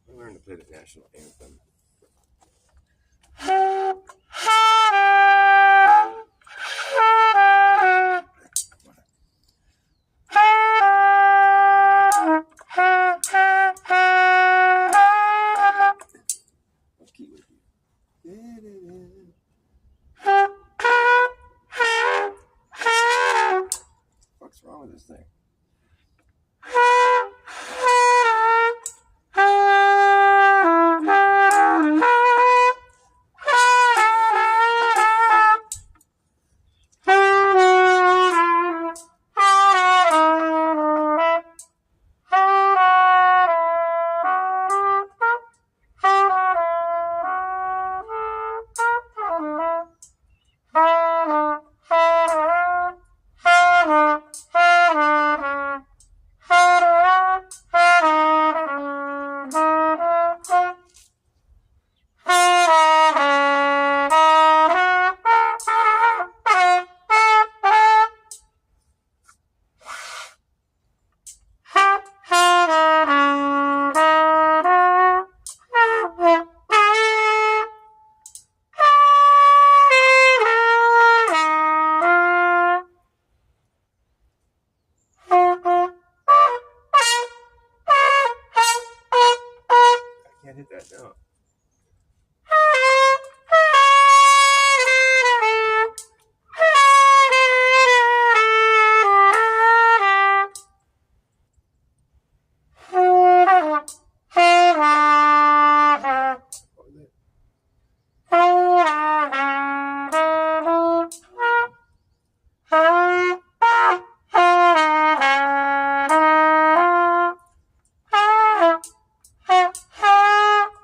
I learned to play the national anthem. What key would it be? What's wrong with this thing? I can't hit that note.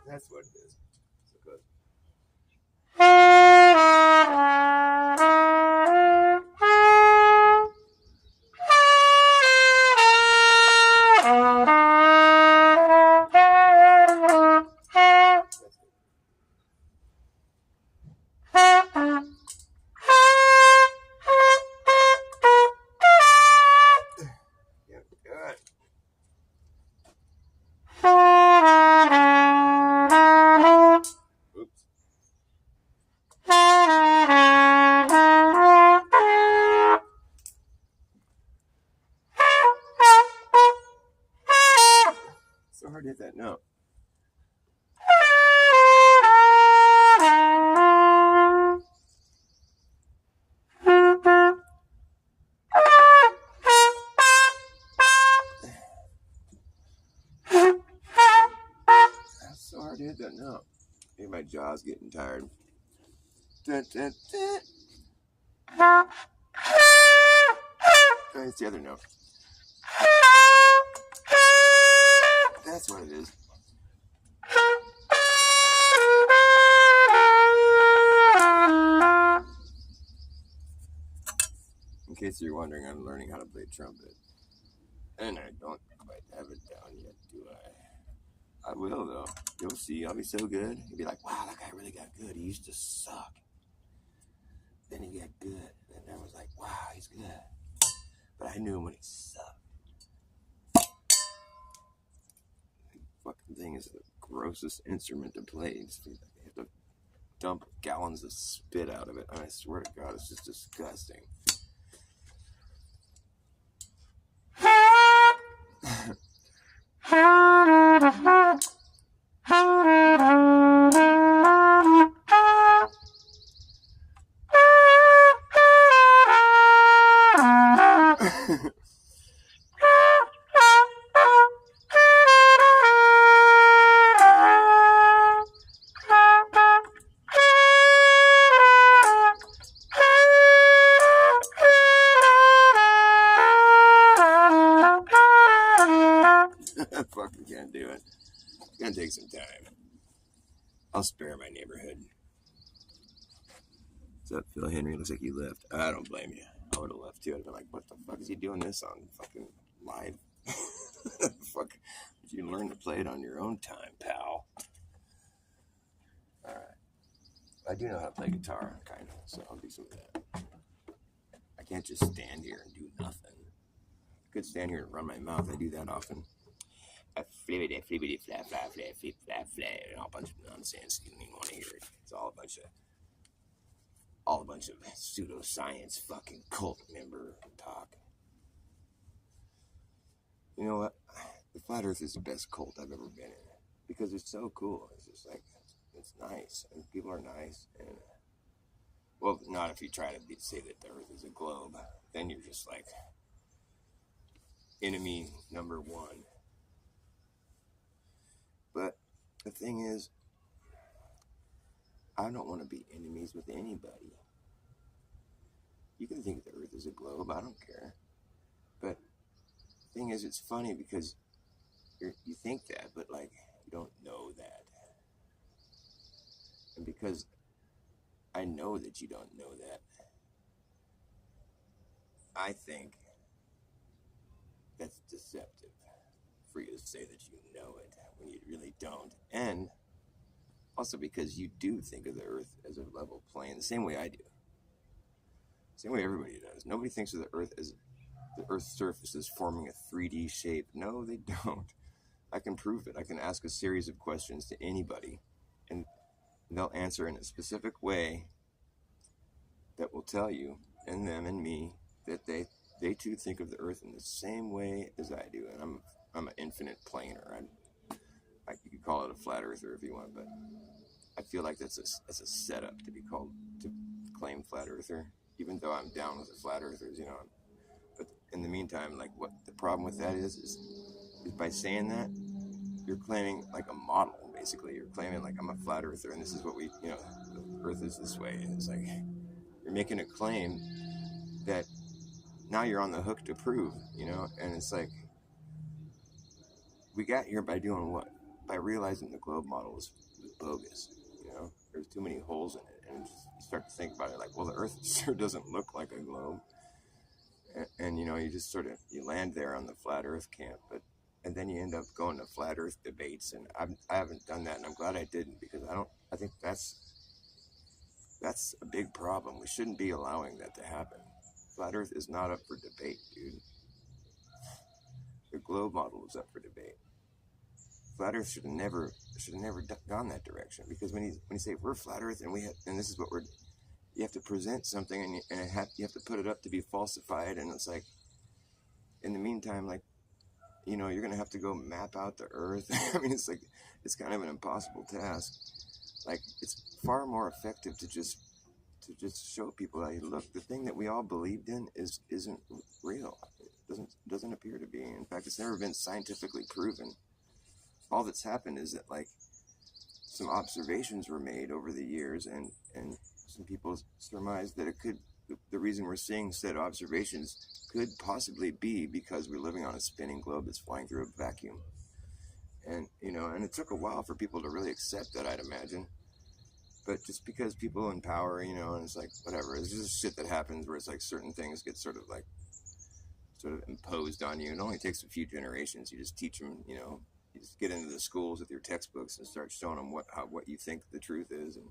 That's what it is. So good. Yeah, good. Oops. So hard to hit that note. That's so hard to hit that note. Maybe my jaw's getting tired. Dun, dun, dun. It's the other note. That's what it is. In case you're wondering, I'm learning how to play trumpet. And I don't quite have it down yet, do I? I will, though. You'll see. I'll be so good. You'll be like, wow, that guy really got good. He used to suck. Then he got good. And I was like, wow, he's good. But I knew him when he sucked. The fucking thing is the grossest instrument to play. You have to dump gallons of spit out of it. And I swear to God, it's just disgusting. I fucking can't do it. It's gonna take some time. I'll spare my neighborhood. What's up, Phil Henry? Looks like you left. I don't blame you. I would have left too. I'd have been like, what the fuck is he doing this on fucking live? Fuck, you learn to play it on your own time, pal. All right. I do know how to play guitar, kind of, so I'll do some of that. I can't just stand here and do nothing. I could stand here and run my mouth. I do that often. Flippity, flippity, flap, flap, flap, flip, flap, flap, and a bunch of nonsense. You don't even want to hear it. It's all a bunch of pseudoscience fucking cult member talk. You know what? The Flat Earth is the best cult I've ever been in because it's so cool. It's just like, it's nice, and people are nice. And well, not if you try to say that the Earth is a globe. Then you're just like enemy number one. But the thing is, I don't want to be enemies with anybody. You can think the Earth is a globe. I don't care. But the thing is, it's funny because you think that, but like you don't know that. And because I know that you don't know that, I think that's deceptive for you to say that you know it when you really don't. And also because you do think of the Earth as a level plane the same way I do. Same way everybody does. Nobody thinks of the Earth as the Earth's surface is forming a 3D shape. No, they don't. I can prove it. I can ask a series of questions to anybody, and they'll answer in a specific way that will tell you, and them and me, that they too think of the Earth in the same way as I do. And I'm an infinite planer. You could call it a flat earther if you want, but I feel like that's a setup to claim flat earther, even though I'm down with the flat earthers, you know. But in the meantime, like what the problem with that is by saying that, you're claiming like a model, basically. You're claiming like I'm a flat earther and this is what the Earth is this way. And it's like you're making a claim that now you're on the hook to prove, you know. And it's like we got here by doing what? By realizing the globe model was bogus, you know. There's too many holes in it, and you start to think about it like, well, the Earth sure doesn't look like a globe. And you know, you just sort of you land there on the flat Earth camp, and then you end up going to flat Earth debates, and I haven't done that, and I'm glad I didn't, because I think that's a big problem. We shouldn't be allowing that to happen. Flat Earth is not up for debate, dude. The globe model is up for debate. Flat Earth should have never gone that direction, because when you say we're flat Earth and this is what you have to present something, and you have to put it up to be falsified, and it's like in the meantime, like, you know, you're gonna have to go map out the Earth. I mean, it's like it's kind of an impossible task. Like, it's far more effective to just show people that, hey, look, the thing that we all believed in isn't real. It doesn't appear to be. In fact, it's never been scientifically proven. All that's happened is that, like, some observations were made over the years, and some people surmised that the reason we're seeing said observations could possibly be because we're living on a spinning globe that's flying through a vacuum. And, you know, and it took a while for people to really accept that, I'd imagine. But just because people in power, you know, and it's like, whatever, it's just shit that happens where it's like certain things get sort of imposed on you. It only takes a few generations. You just teach them, you know, you just get into the schools with your textbooks and start showing them what you think the truth is and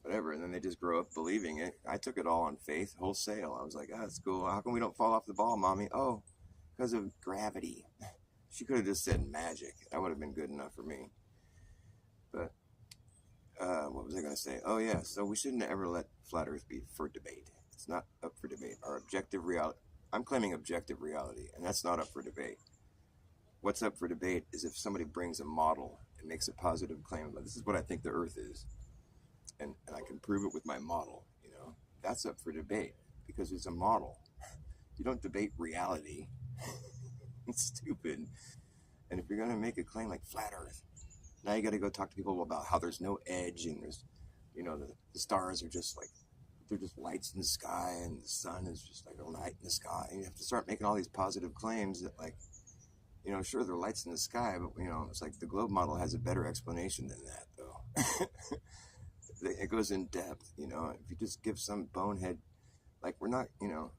whatever. And then they just grow up believing it. I took it all on faith, wholesale. I was like, that's cool. How come we don't fall off the ball, Mommy? Oh, because of gravity. She could have just said magic. That would have been good enough for me. But what was I going to say? Oh, yeah. So we shouldn't ever let flat Earth be for debate. It's not up for debate. Our objective reality, I'm claiming objective reality, and that's not up for debate. What's up for debate is if somebody brings a model and makes a positive claim about this is what I think the Earth is, and I can prove it with my model, you know, that's up for debate because it's a model. You don't debate reality. It's stupid. And if you're going to make a claim like flat Earth, now you got to go talk to people about how there's no edge and there's, you know, the stars are just like, they're just lights in the sky and the sun is just like a light in the sky. And you have to start making all these positive claims that, like, you know, sure, they're lights in the sky, but, you know, it's like the globe model has a better explanation than that, though. It goes in depth, you know. If you just give some bonehead, like, we're not, you know,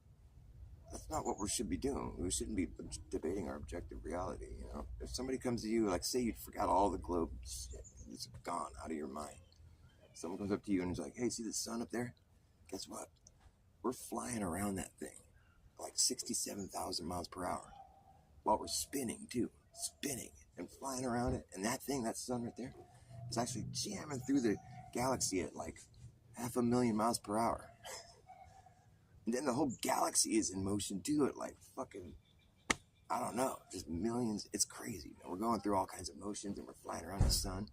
that's not what we should be doing. We shouldn't be debating our objective reality. You know, if somebody comes to you, like say you forgot all the globe shit, it's gone out of your mind. Someone comes up to you and is like, "Hey, see the sun up there? Guess what? We're flying around that thing like 67,000 miles per hour while we're spinning too, spinning and flying around it. And that thing, that sun right there, is actually jamming through the galaxy at like 500,000 miles per hour. And then the whole galaxy is in motion too at like fucking, I don't know, just millions. It's crazy. We're going through all kinds of motions and we're flying around the sun.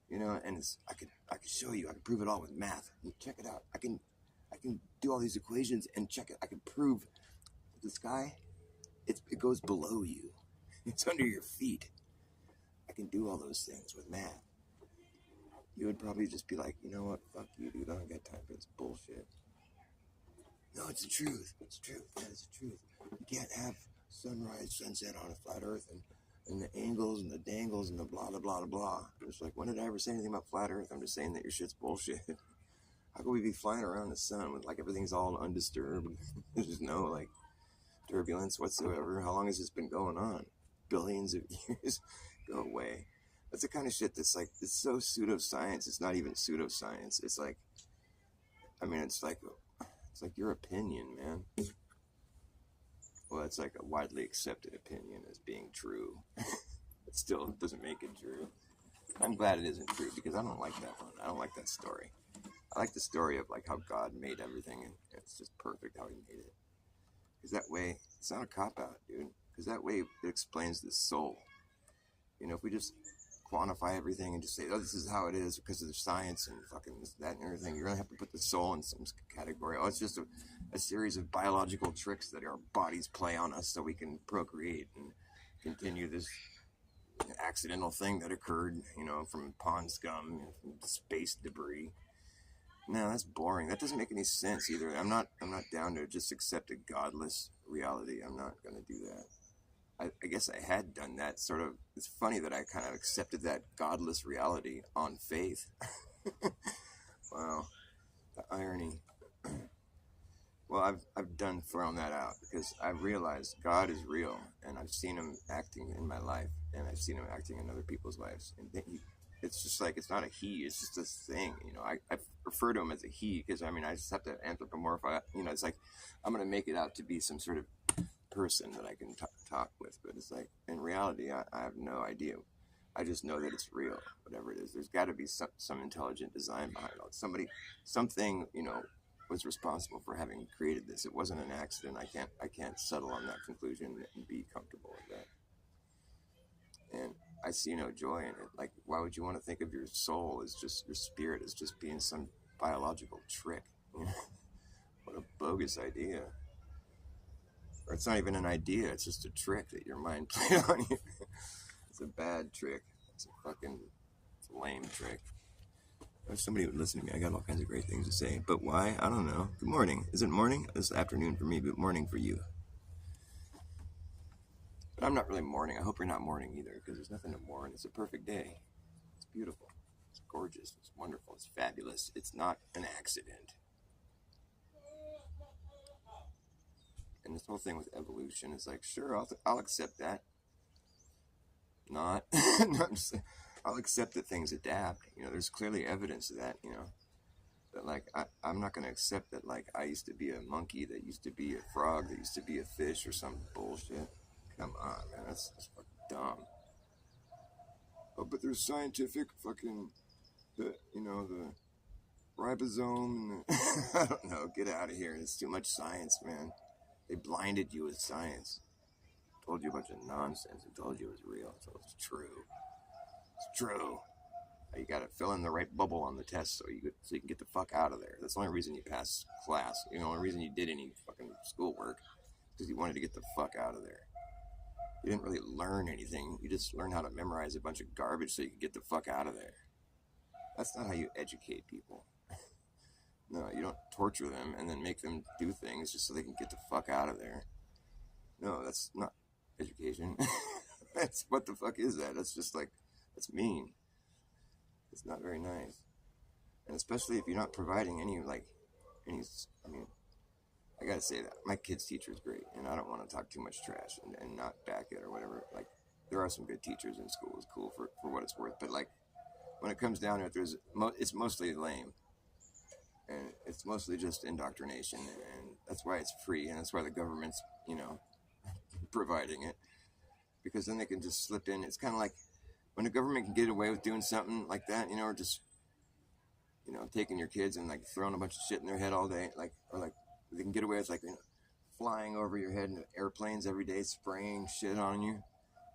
You know, and I could show you. I can prove it all with math. Check it out. I can do all these equations and check it. I can prove that the sky, it goes below you. It's under your feet. I can do all those things with math. You would probably just be like, you know what? Fuck you, dude. I don't got time for this bullshit. No, it's the truth. It's the truth. That is the truth. You can't have sunrise, sunset on a flat earth and the angles and the dangles and the blah, blah, blah, blah. It's like, when did I ever say anything about flat earth? I'm just saying that your shit's bullshit. How could we be flying around the sun with like everything's all undisturbed? There's no like turbulence whatsoever. How long has this been going on? Billions of years? Go away. That's the kind of shit that's like, it's so pseudoscience. It's not even pseudoscience. It's like, I mean, it's like your opinion, man. Well, it's like a widely accepted opinion as being true. It still doesn't make it true. I'm glad it isn't true because I don't like that one. I don't like that story. I like the story of like how God made everything and it's just perfect how he made it. Because that way, it's not a cop-out, dude. Because that way it explains the soul. You know, if we just quantify everything and just say, oh, this is how it is because of the science and fucking this, that, and everything, you're going to have to put the soul in some category. Oh, it's just a series of biological tricks that our bodies play on us so we can procreate and continue this accidental thing that occurred, you know, from pond scum, from space debris. No, that's boring. That doesn't make any sense either. I'm not down to just accept a godless reality. I'm not going to do that. I guess I had done that sort of. It's funny that I kind of accepted that godless reality on faith. Wow, the irony. Well, I've done thrown that out because I've realized God is real, and I've seen him acting in my life, and I've seen him acting in other people's lives. And it's just like, it's not a he, it's just this thing. You know, I refer to him as a he because, I mean, I just have to anthropomorphize. You know, it's like I'm going to make it out to be some sort of person that I can talk with, but it's like in reality I have no idea. I just know that it's real, whatever it is. There's got to be some intelligent design behind it. Something, you know, was responsible for having created this. It wasn't an accident. I can't settle on that conclusion and be comfortable with that. And I see no joy in it. Like, why would you want to think of your soul as just your spirit as just being some biological trick? You know? What a bogus idea. Or it's not even an idea, it's just a trick that your mind played on you. It's a bad trick. It's a lame trick. If somebody would listen to me, I got all kinds of great things to say. But why? I don't know. Good morning. Is it morning? It's afternoon for me, but morning for you. But I'm not really mourning. I hope you're not mourning either, because there's nothing to mourn. It's a perfect day. It's beautiful. It's gorgeous. It's wonderful. It's fabulous. It's not an accident. And this whole thing with evolution is like, sure, I'll accept that. Not, I'll accept that things adapt. You know, there's clearly evidence of that, you know. But like, I'm not going to accept that, like, I used to be a monkey that used to be a frog that used to be a fish or some bullshit. Come on, man, that's fucking dumb. Oh, but there's scientific fucking, the ribosome, and I don't know, get out of here. It's too much science, man. They blinded you with science. Told you a bunch of nonsense and told you it was real. So it's true. It's true. You got to fill in the right bubble on the test so you can get the fuck out of there. That's the only reason you passed class. You know, the only reason you did any fucking schoolwork because you wanted to get the fuck out of there. You didn't really learn anything. You just learned how to memorize a bunch of garbage so you could get the fuck out of there. That's not how you educate people. No, you don't torture them and then make them do things just so they can get the fuck out of there. No, that's not education. That's, what the fuck is that? That's just like, that's mean. It's not very nice. And especially if you're not providing any, I gotta say that my kid's teacher is great, and I don't want to talk too much trash and not back it or whatever. Like, there are some good teachers in school. It's cool for what it's worth, but like when it comes down to it, it's mostly lame, and it's mostly just indoctrination, and that's why it's free, and that's why the government's providing it, because then they can just slip in. It's kind of like when the government can get away with doing something like that, or just taking your kids and like throwing a bunch of shit in their head all day, or they can get away with flying over your head in airplanes every day, spraying shit on you.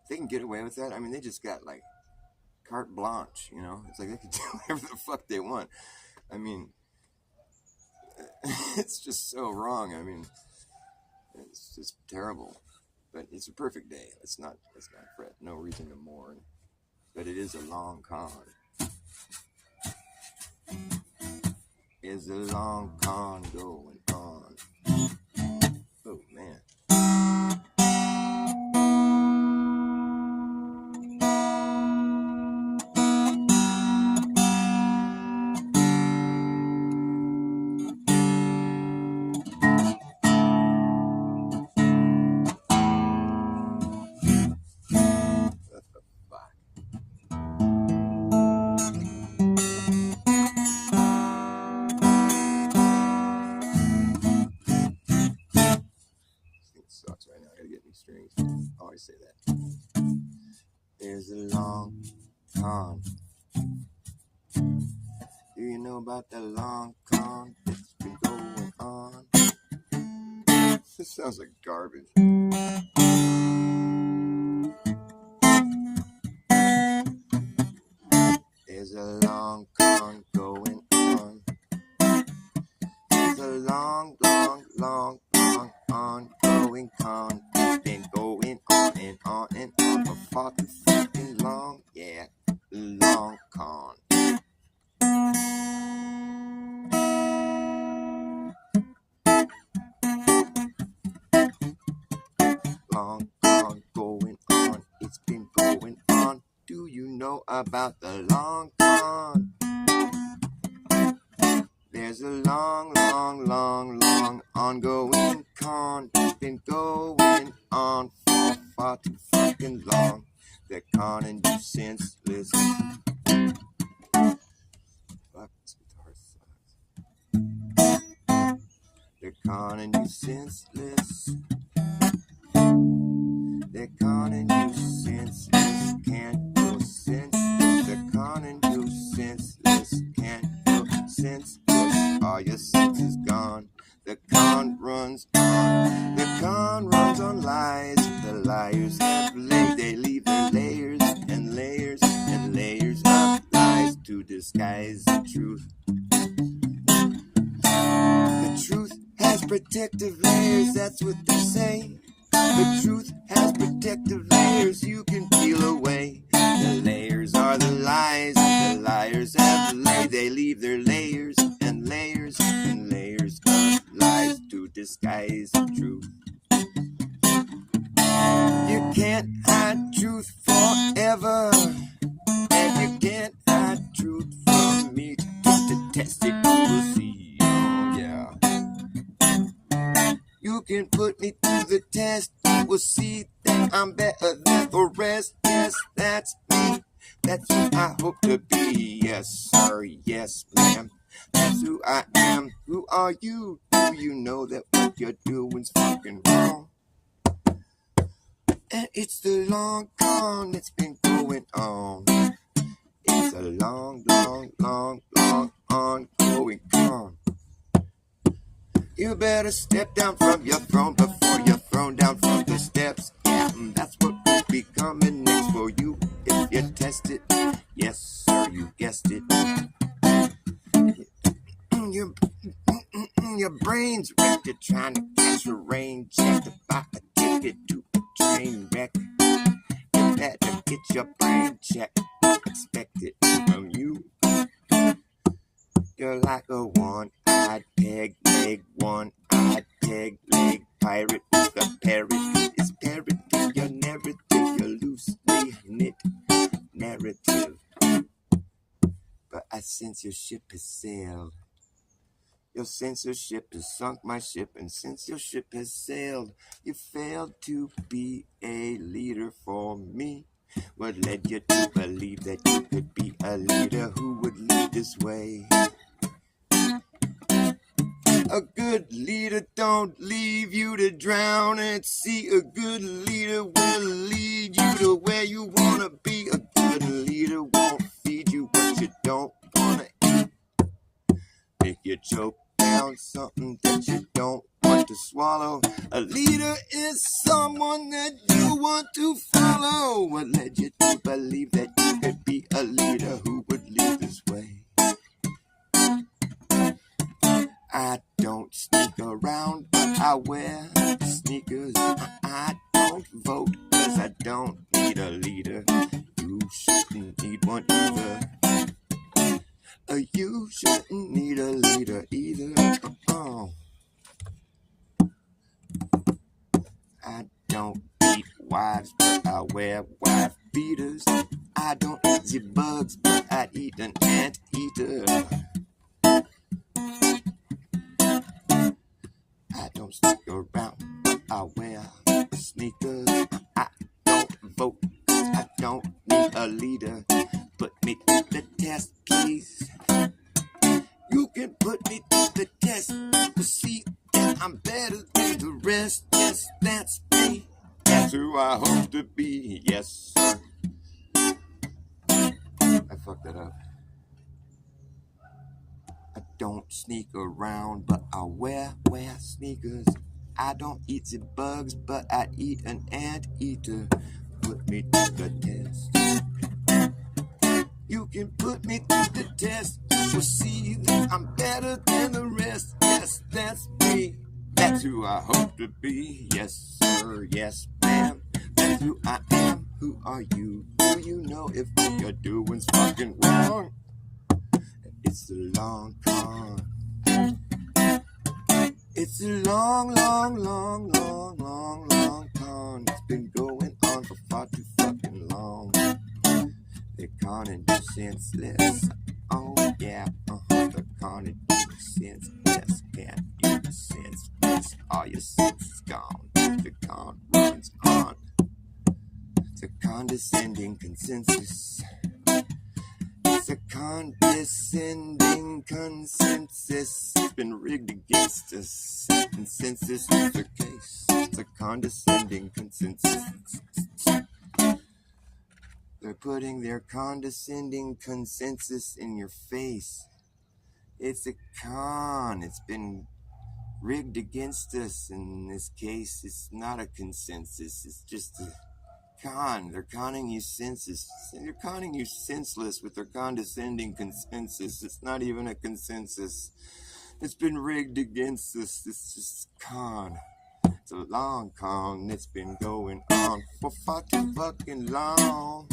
If they can get away with that, I mean, they just got like carte blanche, It's like they can do whatever the fuck they want. I mean, it's just so wrong. I mean, it's just terrible. But it's a perfect day. Let's not fret. No reason to mourn. But it is a long con. Is a long con going on? Oh man. Sucks right now. I gotta get new strings. I always say that. There's a long con. Do you know about the long con that's been going on? This sounds like garbage. There's a long con going on. There's a long, long, long, long ongoing con. It's been going on and on and on for far too fucking long. Yeah, long con. Long con going on. It's been going on. Do you know about the long con? There's a long, long, long, long ongoing con. It's been going on for far too fucking long. They're conning you senseless. Fuck, this guitar sucks. They're conning you senseless. They're conning you senseless. Can't go senseless. They're conning you senseless. Can't go senseless. All your senses gone. The con runs on. The con runs on lies. The liars have laid. They leave their layers and layers and layers of lies to disguise the truth. The truth has protective layers. That's what they say. The truth has protective layers you can peel away. The layers are the lies. The liars have laid. They leave their layers and layers and layers of lies to disguise the truth. You can't hide truth forever, and you can't hide truth from me. Just to test it, we'll see. Oh yeah. You can put me through the test. You will see that I'm better than the rest. Yes, that's me. That's who I hope to be. Yes, sir. Yes, ma'am. That's who I am. Who are you? Do you know that what you're doing's fucking wrong? And it's the long con that's been going on. It's a long, long, long, long ongoing con. You better step down from your throne before you're thrown down from the steps. Yeah, that's what will be coming next for you if you test it. Yes, sir, you guessed it. Your brain's wrecked. You're trying to catch a rain check to buy a ticket to a train wreck. You better get your brain checked. Expect it from you. You're like a one-eyed peg leg, one-eyed peg leg pirate with a parrot. It's parroting your narrative, your loosely knit narrative. But I sense your ship has sailed. Your censorship has sunk my ship, and since your ship has sailed, you failed to be a leader for me. What led you to believe that you could be a leader who would lead this way? A good leader don't leave you to drown at sea. A good leader will lead you to where you wanna be. A good leader won't feed you what you don't wanna eat. Make you choke down something that you don't want to swallow. A leader is someone that you want to follow. What led you to believe that you could be a leader who would lead this way? I don't sneak around, but I wear sneakers. I don't vote, cause I don't need a leader. You shouldn't need one either. You shouldn't need a leader either. I don't beat wives, but I wear wife beaters. I don't eat the bugs, but I eat an anteater. I don't sneak around, but I wear sneakers. I don't vote, I don't need a leader. Put me to the test, please. You can put me to the test to see that I'm better than the rest. Yes, that's me. That's who I hope to be. Yes, sir. I fucked that up. I don't sneak around, but I wear sneakers. I don't eat the bugs, but I eat an anteater. Put me to the test. You can put me to the test. We'll see that I'm better than the rest. Yes, that's me. That's who I hope to be. Yes, sir. Yes, ma'am. That's who I am. Who are you? Do you know if what you're doing's fucking wrong? It's a long con. It's a long con. It's been going on for far too fucking long. They're conning you senseless. Oh yeah, they're conning you senseless. Can't you sense this? All your senses gone. The con runs on. It's a condescending consensus. It's a condescending consensus. It's been rigged against us. And since this is the case, it's a condescending consensus. They're putting their condescending consensus in your face. It's a con. It's been rigged against us. In this case, it's not a consensus. It's just a con. They're conning you senseless. They're conning you senseless with their condescending consensus. It's not even a consensus. It's been rigged against us. It's just con. It's a long con. It's been going on for far too fucking long.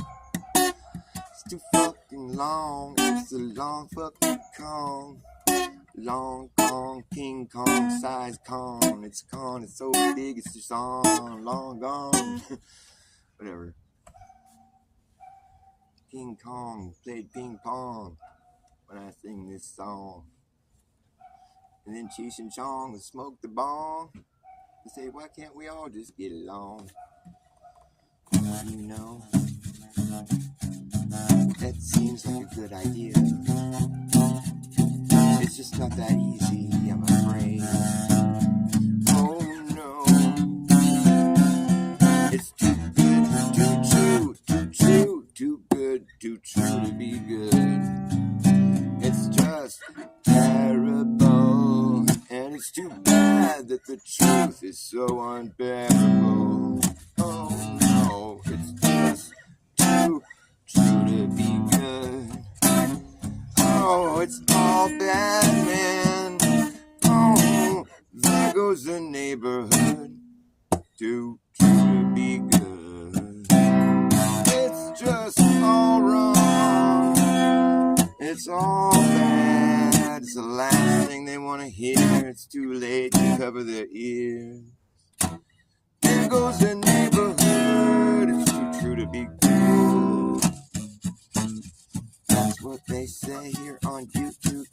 It's too fucking long. It's a long fucking con. Long Kong, King Kong, size con. It's con. It's so big. It's just on. Long gone. Whatever. King Kong played ping pong when I sing this song. And then Cheech and Chong would smoke the bong and say, why can't we all just get along? You know, that seems like a good idea. It's just not that easy, I'm afraid. Oh no, it's too good, too true, too good, too true to be good. It's just terrible, and it's too bad that the truth is so unbearable. Oh no, it's just too true to be good. Oh, it's all bad, man. Oh, there goes the neighborhood. Too true to be good. It's just all wrong. It's all bad. It's the last thing they want to hear. It's too late to cover their ears. There goes the neighborhood. It's too true to be good. That's what they say here on YouTube.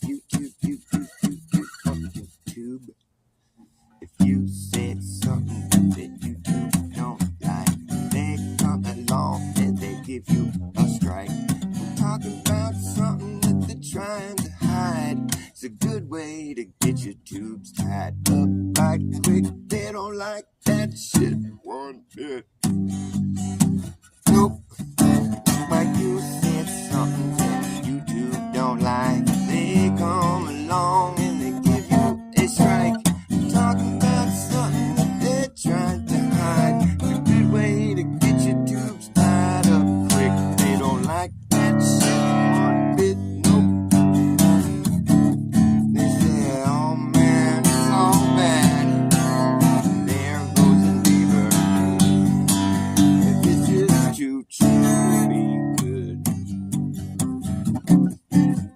to get your tubes tied up right quick. They don't like that shit one bit. Nope. But you said something that YouTube don't like. They come along and they give you a strike. Talking about something that they're trying to hide. A good way to get your tubes tied up quick. They don't like that shit one bit. Nope. They say, oh man, it's all bad. There goes a beaver. If it's just too true to be good.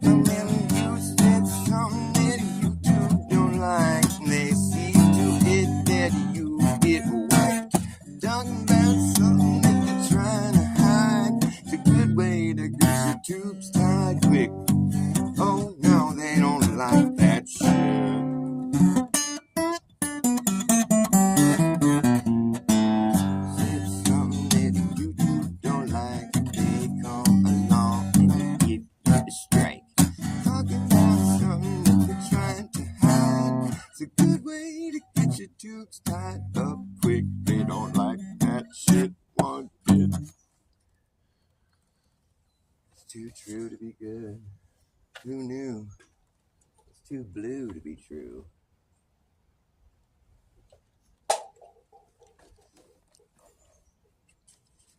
And then you said something that YouTube don't like. They see to it that you get wiped. Talking about something that they're trying to hide. It's a good way to get your tubes tied quick. Oh no, they don't like that shit. Said something that YouTube don't like. They come along and give you a strike. Talking about something that they're trying to hide. It's a good way to get your tubes tied up quick. They don't like that shit one bit. It's too true to be good. Who knew? It's too blue to be true.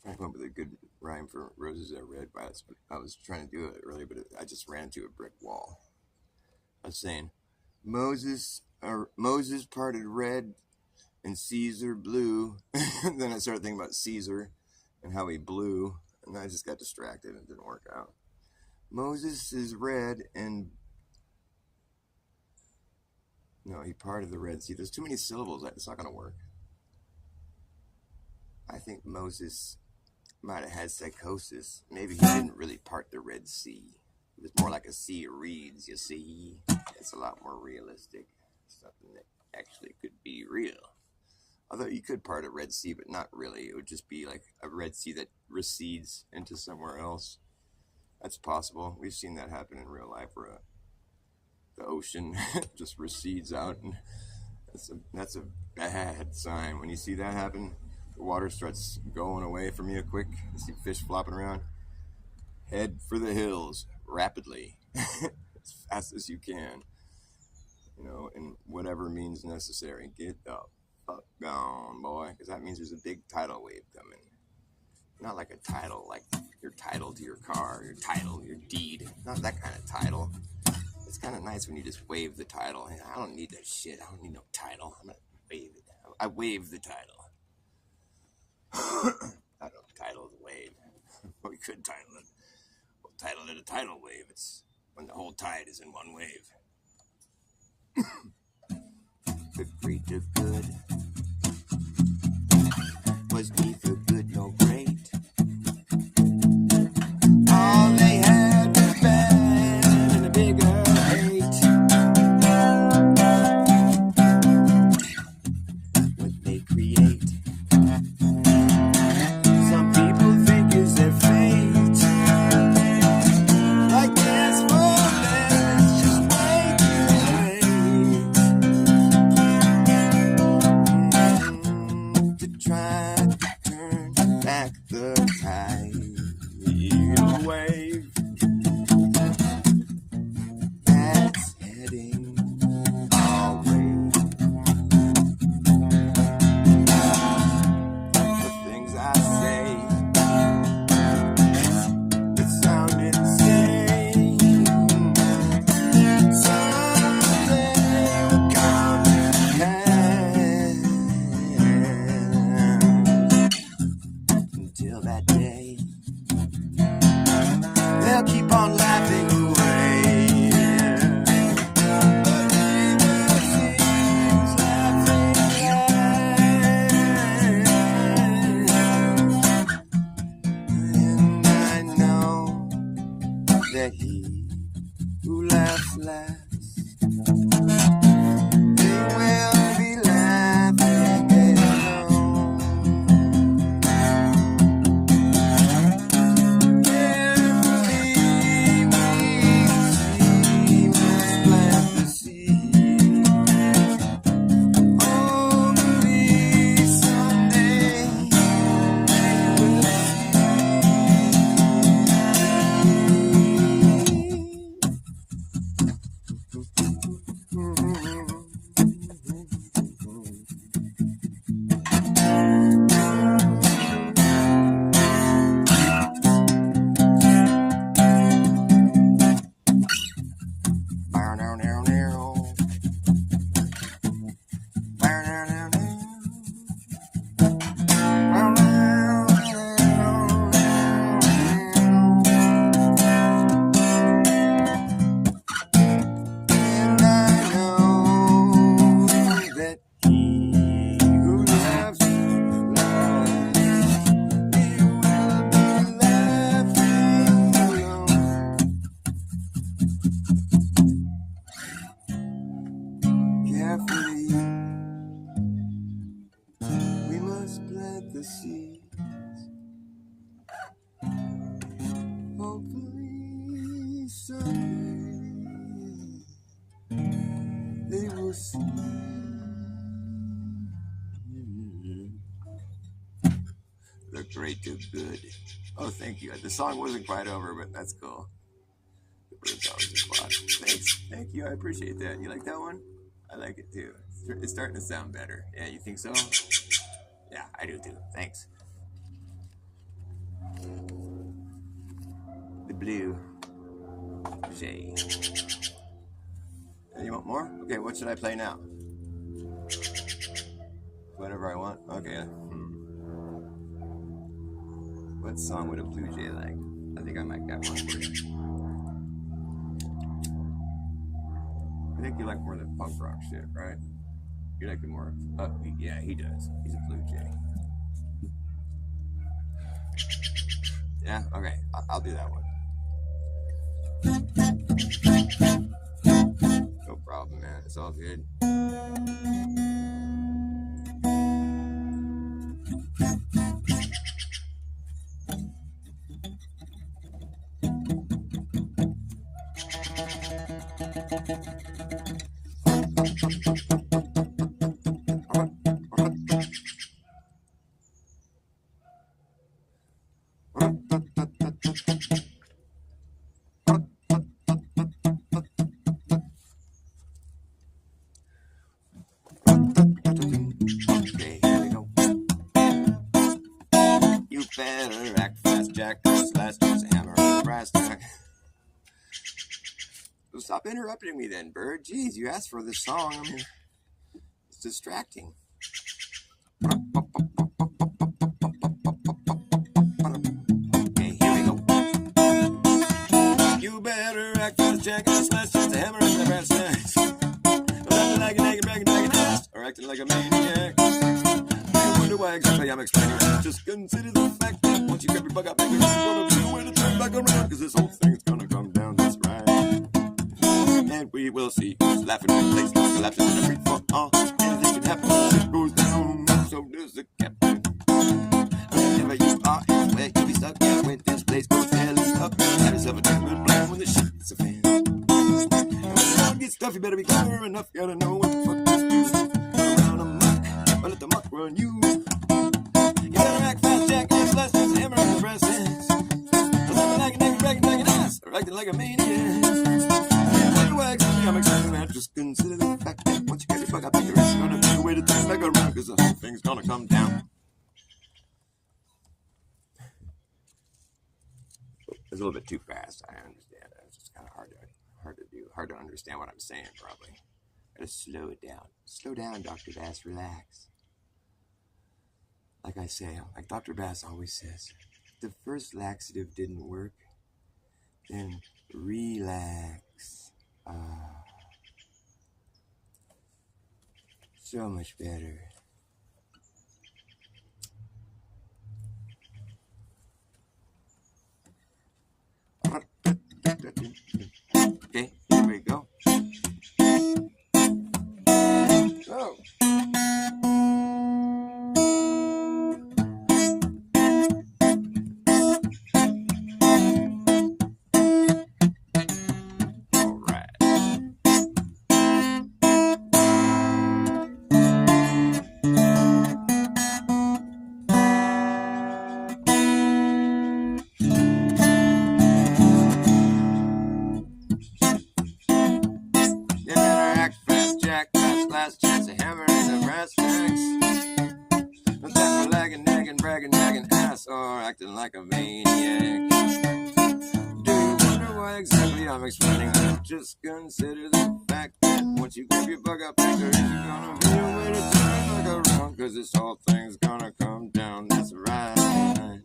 I come up with a good rhyme for roses are red, but I was trying to do it earlier, but I just ran into a brick wall. I was saying, Moses parted red and Caesar blue. Then I started thinking about Caesar and how he blew, and I just got distracted and it didn't work out. Moses is red and... No, he parted the Red Sea. There's too many syllables. It's not going to work. I think Moses might have had psychosis. Maybe he didn't really part the Red Sea. It was more like a sea of reeds, you see. It's a lot more realistic. Something that actually could be real. Although you could part a Red Sea, but not really. It would just be like a Red Sea that recedes into somewhere else. That's possible. We've seen that happen in real life where the ocean just recedes out. And that's a bad sign. When you see that happen, the water starts going away from you quick. You see fish flopping around. Head for the hills rapidly, as fast as you can. You know, in whatever means necessary. Get the fuck gone, boy, because that means there's a big tidal wave coming. Not like a title, like your title to your car, your title, your deed. Not that kind of title. It's kind of nice when you just wave the title. I don't need that shit. I don't need no title. I'm gonna wave it. I wave the title. I don't title the wave. We could title it. We'll title it a tidal wave. It's when the whole tide is in one wave. Good breed of good. Was neither good nor great. All they had was bad and a bigger hate. What they create, some people think is their fate. Like this for them, it's just way too late. carefully. We must plant the seeds. Hopefully someday they will see. Look great to good. Oh, thank you. The song wasn't quite over, but that's cool. The bird's always a spot. Thanks. Thank you. I appreciate that. You like that one? I like it too. It's starting to sound better. Yeah, you think so? Yeah, I do too. Thanks. The blue. Jay. You want more? Okay, what should I play now? Whatever I want? Okay. What song would a blue jay like? I think I might got one for you. I think you like more of the punk rock shit, right? You like it more upbeat. Yeah, he does. He's a blue jay. Yeah? Okay. I'll do that one. No problem, man. It's all good. Okay, here we go. You better act fast, Jack. This last year's a hammer on the brass tack. Well, stop interrupting me then, Bird. Jeez, you asked for this song. I mean, it's distracting. Okay, here we go. You better act fast, Jack. This last year's a hammer on the brass tack. Like a naked, bragging, ass, or acting like a maniac. You wonder why exactly I'm explaining. Just consider the fact that once you grab your bug up, you're gonna be the way to turn back around. Cause this whole thing's gonna come down, that's right. And we will see who's laughing when the place starts collapsing in a free fall. Anything can happen when it goes down. So does the captain. Whenever you are anywhere, you'll be stuck. Yeah, when this place goes belly up, have yourself a damn good plan when the shit hits a fan. Get stuff, you better be clever enough. You gotta know what the fuck to do. Run around a muck, or let the muck run you. You better act fast, Jack. It's less than a hammer on the breast. Like a naked, bragging, ass, or acting like a maniac. I'm excited, man. Just consider the fact that once you get your fuck up, your it's gonna be the way to turn back around. Cause the whole thing's gonna come down. It's a little bit too fast. I understand. It's just kind of hard to do. Hard to understand what I'm saying, probably. Gotta slow it down. Slow down, Dr. Bass. Relax. Like I say, like Dr. Bass always says, if the first laxative didn't work, then relax. So much better. Okay, here we go. So. Last chance of hammer in the brass tacks. No time for lagging, nagging, bragging, nagging ass, or acting like a maniac. Do you wonder why exactly I'm explaining that? Just consider the fact that once you grab your bug up, you're gonna be a way to turn back around. Cause this whole thing's gonna come down, that's right.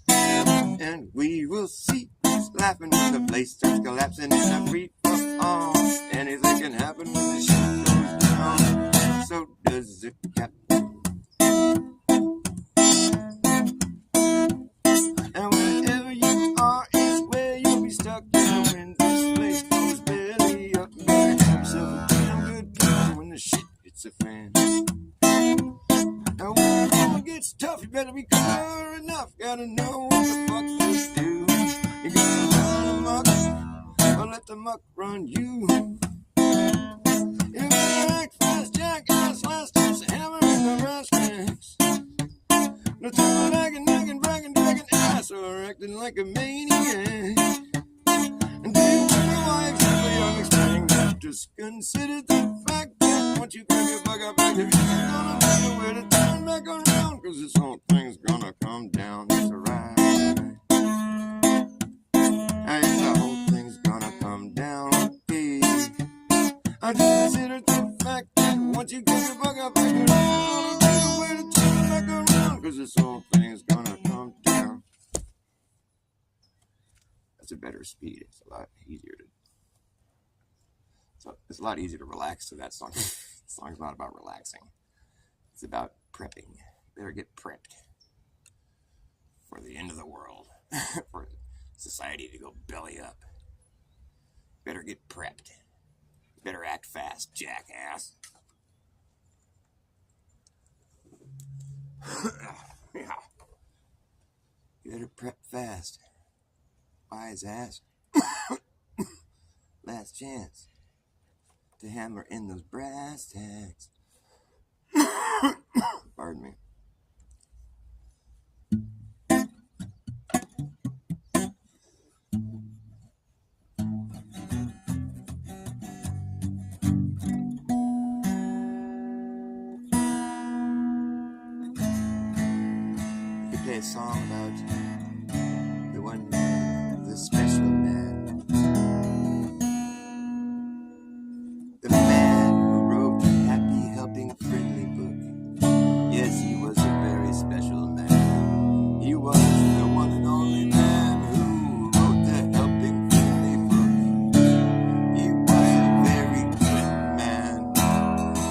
And we will see who's laughing when the place starts collapsing in a free fall. Anything can happen when the shit goes down. So does the captain. And wherever you are is where you'll be stuck. Yeah, when this place goes belly up, you better have yourself a damn good time when the shit a friend. Now when the going gets tough, you better be clever enough. Gotta know what the fuck to do. You gotta run amok, or let the muck run you. You better act fast, jackass, last chance, hammer in the brass tacks. No time for nagging, bragging, dragging ass, or acting like a maniac. And do you wonder why exactly I'm explaining that? Just consider the fact that once you grab your bug up back, there isn't gonna be nowhere to turn back around, cause this whole thing's gonna come down. That's alright. And the whole thing's gonna come down. Okay. I just consider the fact that once you grab your bug up back, there isn't gonna be nowhere to turn back around, cause this whole thing's gonna come down. That's a better speed. It's a lot easier to. So it's a lot easier to relax to that song. The song's not about relaxing. It's about prepping. Better get prepped for the end of the world. For society to go belly up. Better get prepped. Better act fast, jackass. Yeah. You better prep fast. Wise ass. Last chance to hammer in those brass tacks. Pardon me. You could play a song about the one man, the special man. The man who wrote the Happy Helping Friendly book. Yes, he was a very special man. He was the one and only man who wrote the Helping Friendly book. He was a very good man,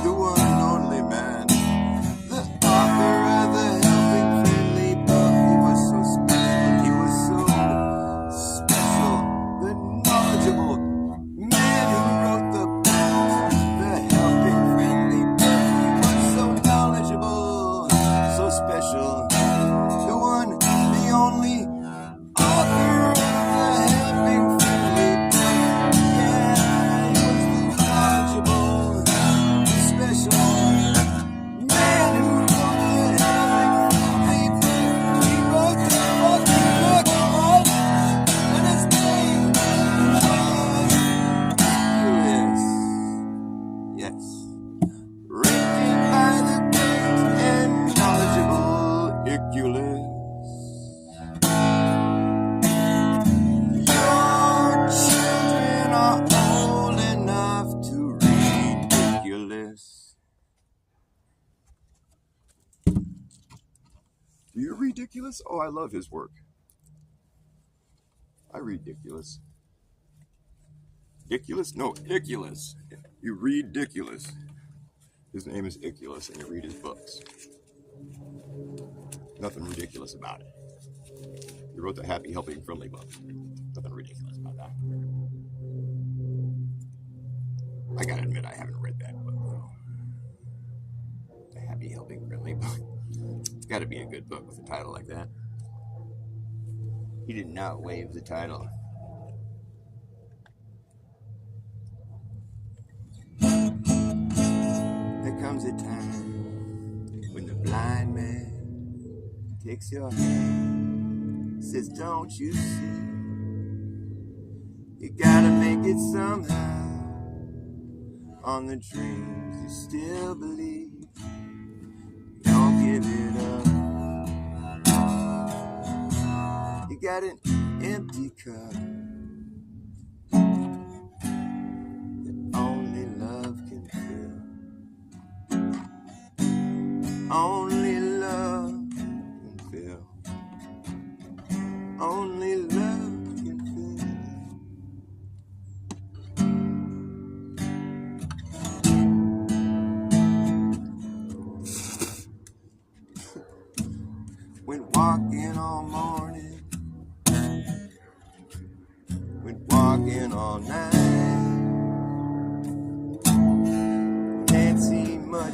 the one and only man, the author of the Helping Friendly book. He was so special, he was so special, the knowledgeable man who wrote the special, the one, the only author of the Helping Friendly book. Yeah, he was the knowledgeable, special man who wrote the Helping Friendly book. He wrote the fucking book, right? And his name was yes, written by the great and knowledgeable Iculus. Your children are old enough to read Iculus. Do you read Iculus? Oh, I love his work. I read Iculus. Iculus? No, Iculus. You read Iculus. His name is Iculus, and you read his books. Nothing ridiculous about it. He wrote the Happy Helping Friendly book. Nothing ridiculous about that. I gotta admit, I haven't read that book, though. The Happy Helping Friendly book. It's gotta be a good book with a title like that. He did not waive the title. There comes a time when the blind man takes your hand, says, don't you see? You gotta make it somehow. On the dreams you still believe, don't give it up. You got an empty cup that only love can fill. Only love can fill. Only love can fill. Went walking all morning, went walking all night. Can't see much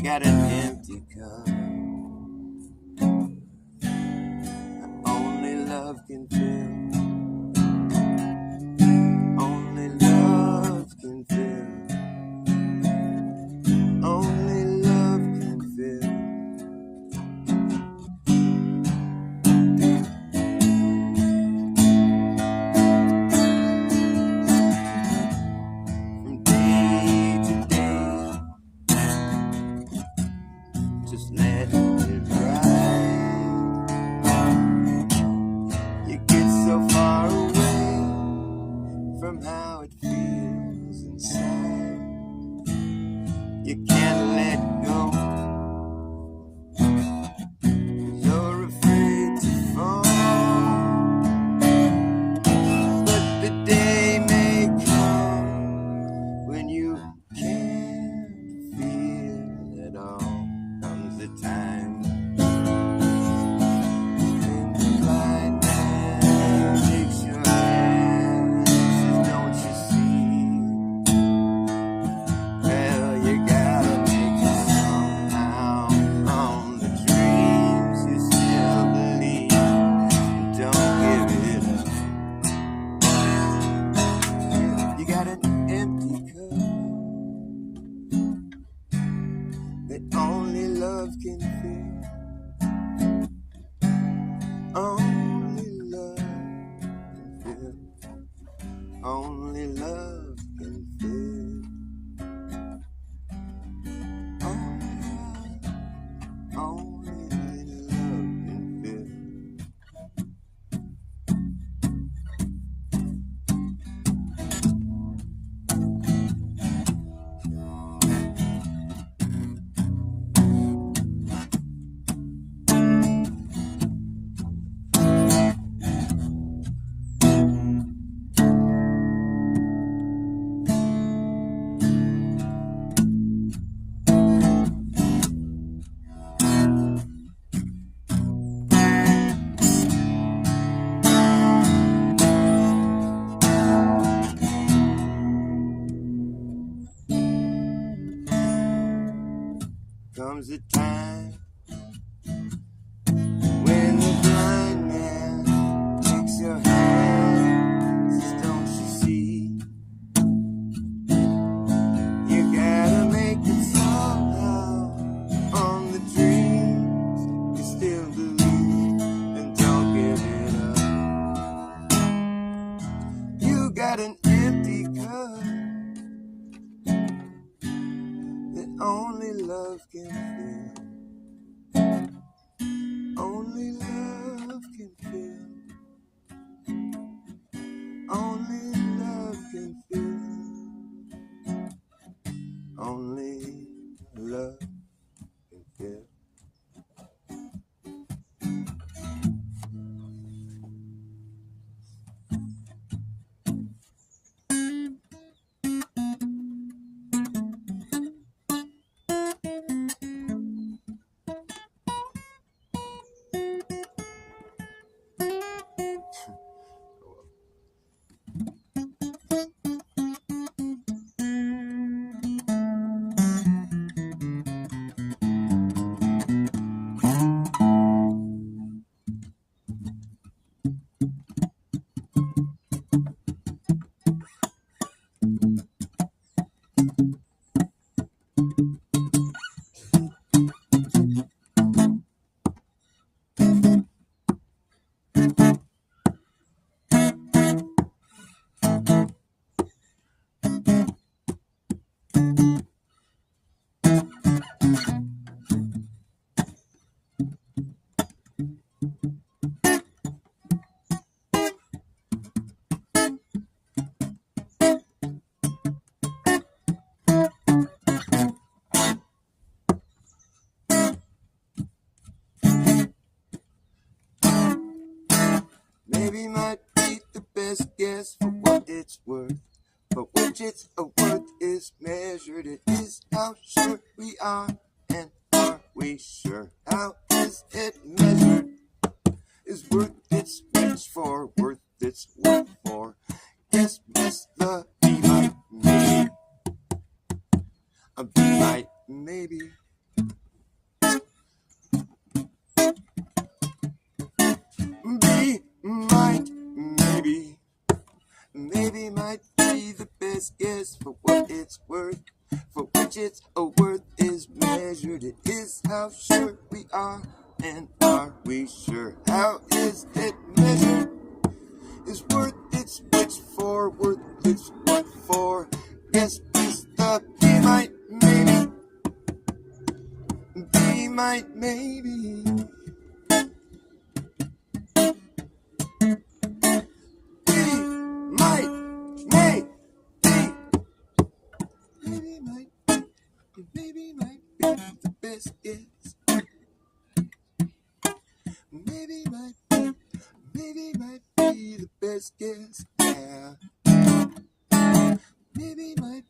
got an empty cup that only love can fill. Only love can fill. Only love can fill. From day to day, just let it ride. You get so far away from how it feels inside. You can't let go. You're afraid to fall. But the day may come when you can't feel at all. Comes the time when the blind man takes your hand, says, don't you see? Well, you gotta make it somehow. On the dreams you still believe, don't give it up. You got an empty cup that only love can fill. Only love can fill. Only love can fill. Only love can fill. Comes a time when the blind man takes your hand, says, don't you see? You gotta make it somehow. On the dreams you still believe, and don't give it up. You got an empty cup that only love can fill. Only love can fill. Only love can fill. Only love can fill. Maybe might be the best guess for what it's worth. But which its worth is measured, it is how sure we are. And are we sure? How is it measured? Is worth its wish for, worth its worth for? Guess the be might maybe. A be might maybe. best guess for what it's worth, for which its worth is measured. It is how sure we are, and are we sure? How is it measured? Is worth its which for, worth its what for? Guess is the be might maybe, be might maybe. Might, may, be, maybe might be the best guess. Maybe might be the best guess. Yeah. Maybe might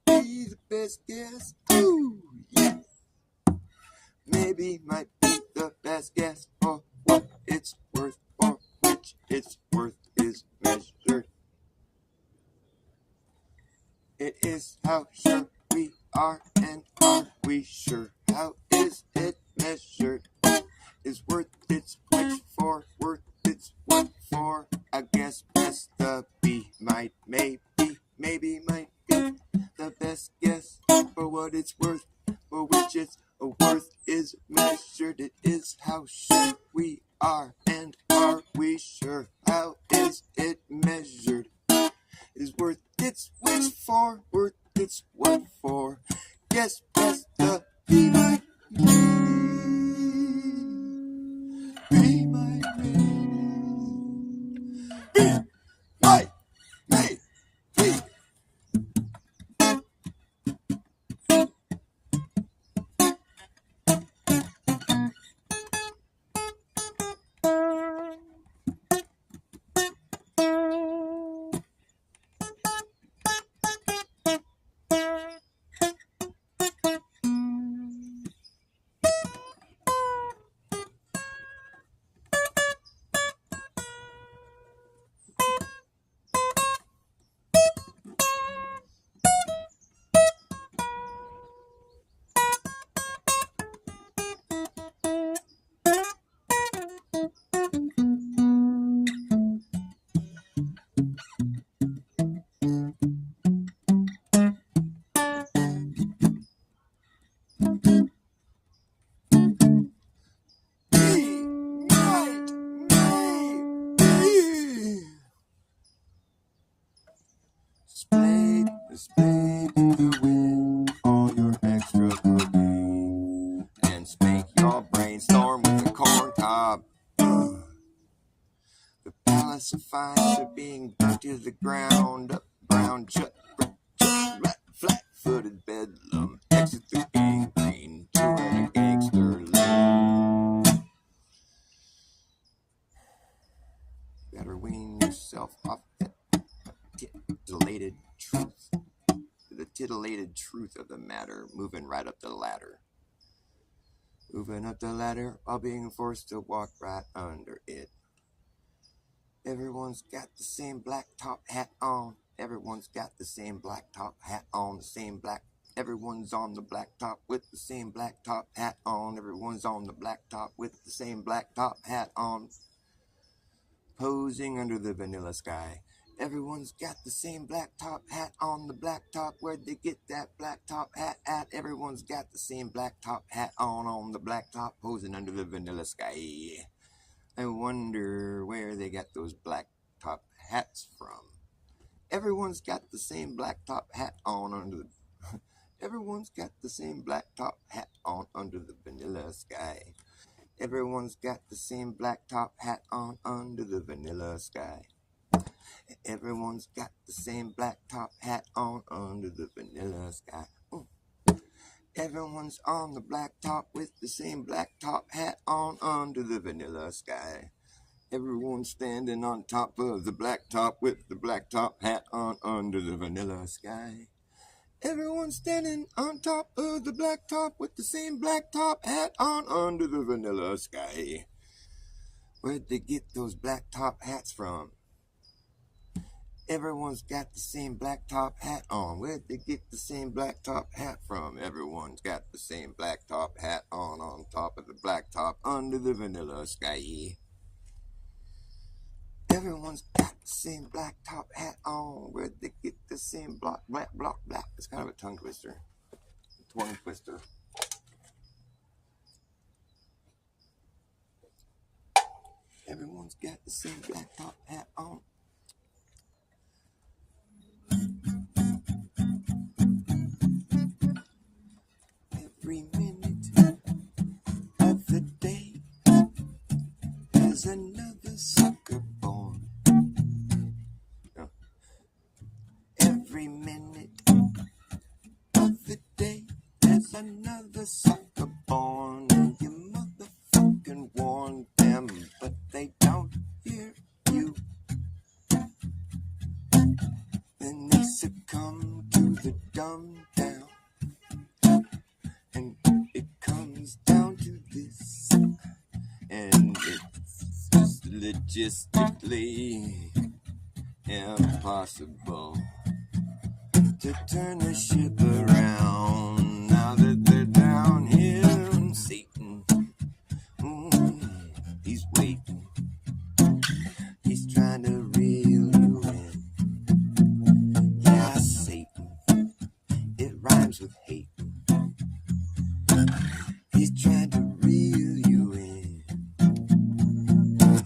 be the best guess. Ooh, yeah. Maybe might be the best guess for what it's worth, for which its worth is measured. It is how sure we are, and are we sure? How is it measured? Is worth its which for, worth its what for? I guess best the be might, maybe might be the best guess for what it's worth, for which its worth is measured. It is how sure we are, and are we sure? How is it measured? Is worth its which for, worth its what for? Guess best the be might, be might, be might, be. Spade to win all your extra cocaine, and spank your brainstorm with a corn cob. The palace of fines are being burnt to the ground. Up, brown, chut, flat-footed bedlam. Exit through gangrene, doing a gangster lane. Better wean yourself off that titillated truth. The titillated truth of the matter, moving right up the ladder. Moving up the ladder while being forced to walk right under it. Everyone's got the same black top hat on. Everyone's got the same black top hat on. The same black. Everyone's on the black top with the same black top hat on. Everyone's on the black top with the same black top hat on. Posing under the vanilla sky. Everyone's got the same black top hat on. The black top, where'd they get that black top hat at? Everyone's got the same black top hat on the black top, posing under the vanilla sky. I wonder where they got those black top hats from. Everyone's got the same black top hat on under the Everyone's got the same black top hat on under the vanilla sky. Everyone's got the same black top hat on under the vanilla sky. Everyone's got the same black top hat on under the vanilla sky. Everyone's on the black top with the same black top hat on under the vanilla sky. Everyone's standing on top of the black top with the black top hat on under the vanilla sky. Everyone's standing on top of the black top with the same black top hat on under the vanilla sky. Where'd they get those black top hats from? Everyone's got the same black top hat on. Where'd they get the same black top hat from? Everyone's got the same black top hat on top of the black top under the vanilla sky. Everyone's got the same black top hat on. Where they get the same black. It's kind of a tongue twister. Tongue twister. Everyone's got the same black top hat on. Every minute of the day, there's another sucker born. Every minute of the day, there's another sucker born. And you motherfucking warn them, but they don't hear you. Then they succumb to the dumb down. And it comes down to this. And it's just logistically impossible to turn the ship around. Now that they're down here, Satan, he's waiting. He's trying to reel you in. Yeah, Satan, it rhymes with hate. He's trying to reel you in.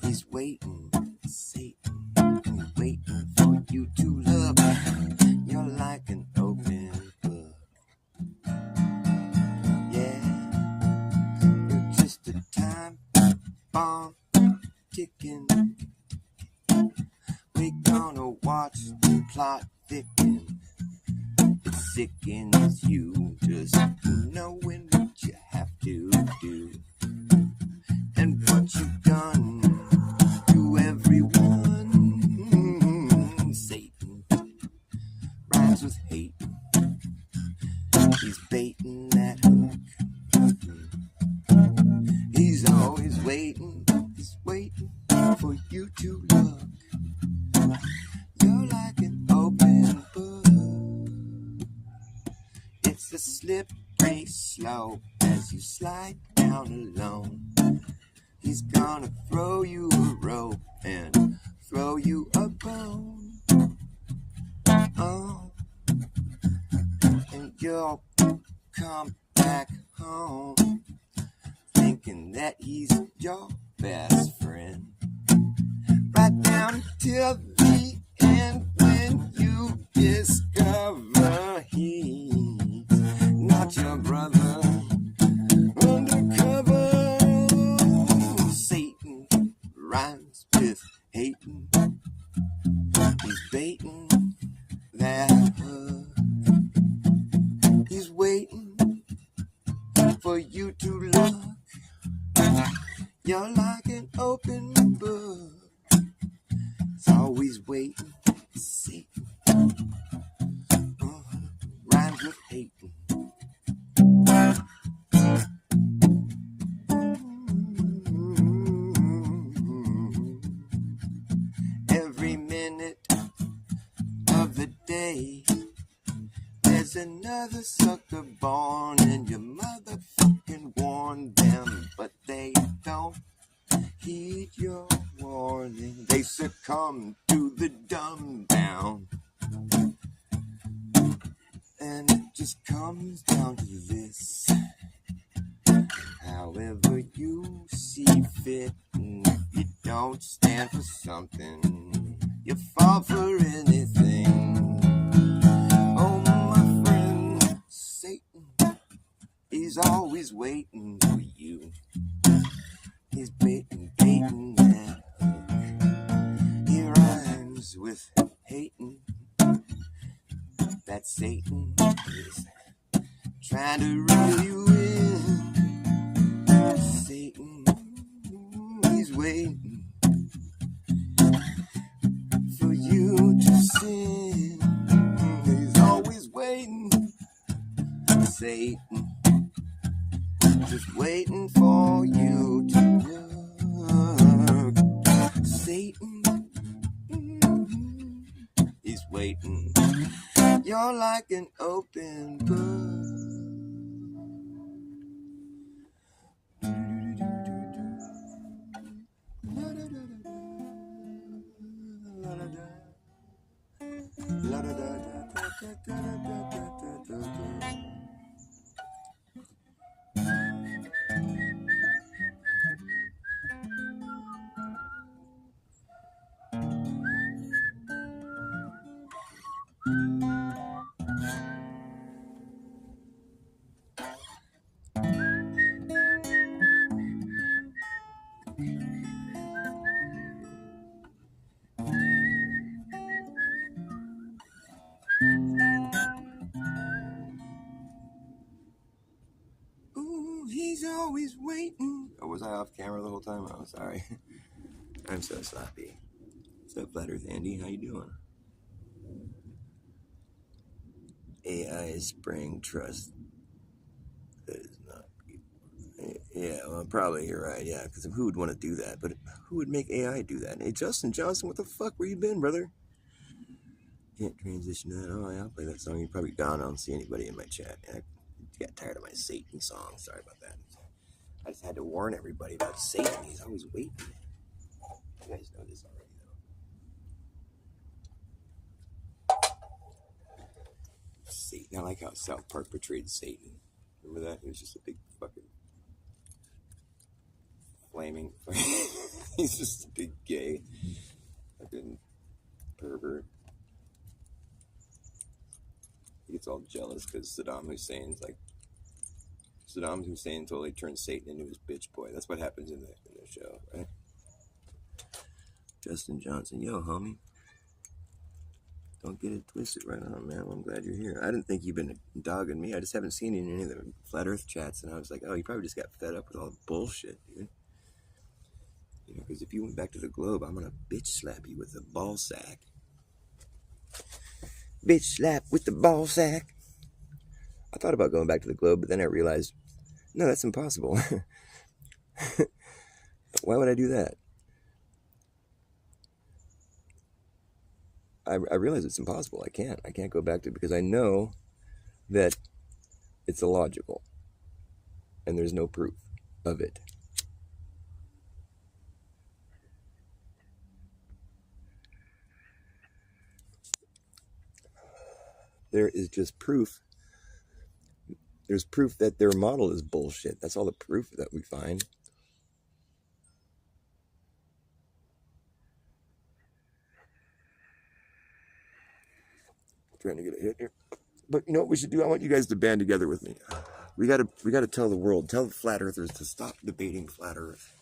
He's waiting, Satan, he's waiting for you to look. You're like an open book. Yeah, you're just a time bomb ticking. We're gonna watch the plot thicken. It sickens you just knowing what you have to do and what you've done to everyone. Satan rhymes with hate. He's baiting that hook. He's always waiting. He's waiting for you to look. You're like an open book. It's a slippery slope as you slide down alone. He's gonna throw you a rope and throw you a bone. Oh, and you'll come back home thinking that he's your best friend. Right down till the end when you discover he's not your brother. Undercover, Satan rhymes with hating. He's baiting that hook. He's waiting for you to look. You're like an open book. It's always waiting. Satan rhymes with hating. Every minute of the day, there's another sucker born, and you motherfucking warn them, but they don't heed your warning. They succumb to the dumb down. And it just comes down to this. However you see fit, and if you don't stand for something, you fall for anything. Oh, my friend, Satan, he's always waiting for you. He's baiting that hook. He rhymes with hating. That Satan is trying to reel you in. Satan, he's waiting for you to sin. He's always waiting. Satan, just waiting for you to look. Satan, he's waiting. You're like an open book. Ooh, he's always waiting. Oh, was I off camera the whole time? Oh, sorry. I'm so sloppy. What's up, Flat Earth Andy? How you doing? AI spring trust. That is not. Yeah, well, probably you're right. Yeah, because who would want to do that? But who would make AI do that? Hey, Justin Johnson, what the fuck? Where you been, brother? Can't transition that. Oh, yeah, I'll play that song. You're probably gone. I don't see anybody in my chat. I got tired of my Satan song. Sorry about that. I just had to warn everybody about Satan. He's always waiting. You guys know this already, though. Satan. I like how South Park portrayed Satan. Remember that? He was just a big fucking flaming. He's just a big gay fucking pervert. He gets all jealous because Saddam Hussein totally turned Satan into his bitch boy. That's what happens in the show, right? Justin Johnson, yo, homie. Don't get it twisted right on, man. Well, I'm glad you're here. I didn't think you've been dogging me. I just haven't seen you in any of the Flat Earth chats, and I was like, oh, you probably just got fed up with all the bullshit, dude. You know, because if you went back to the globe, I'm gonna bitch slap you with the ball sack. Bitch slap with the ball sack. I thought about going back to the globe, but then I realized, no, that's impossible. Why would I do that? I realize it's impossible. I can't go back to it because I know that it's illogical and there's no proof of it. There is just proof. There's proof that their model is bullshit. That's all the proof that we find. Trying to get a hit here. But you know what we should do? I want you guys to band together with me. We gotta tell the world, tell the flat earthers to stop debating flat earth.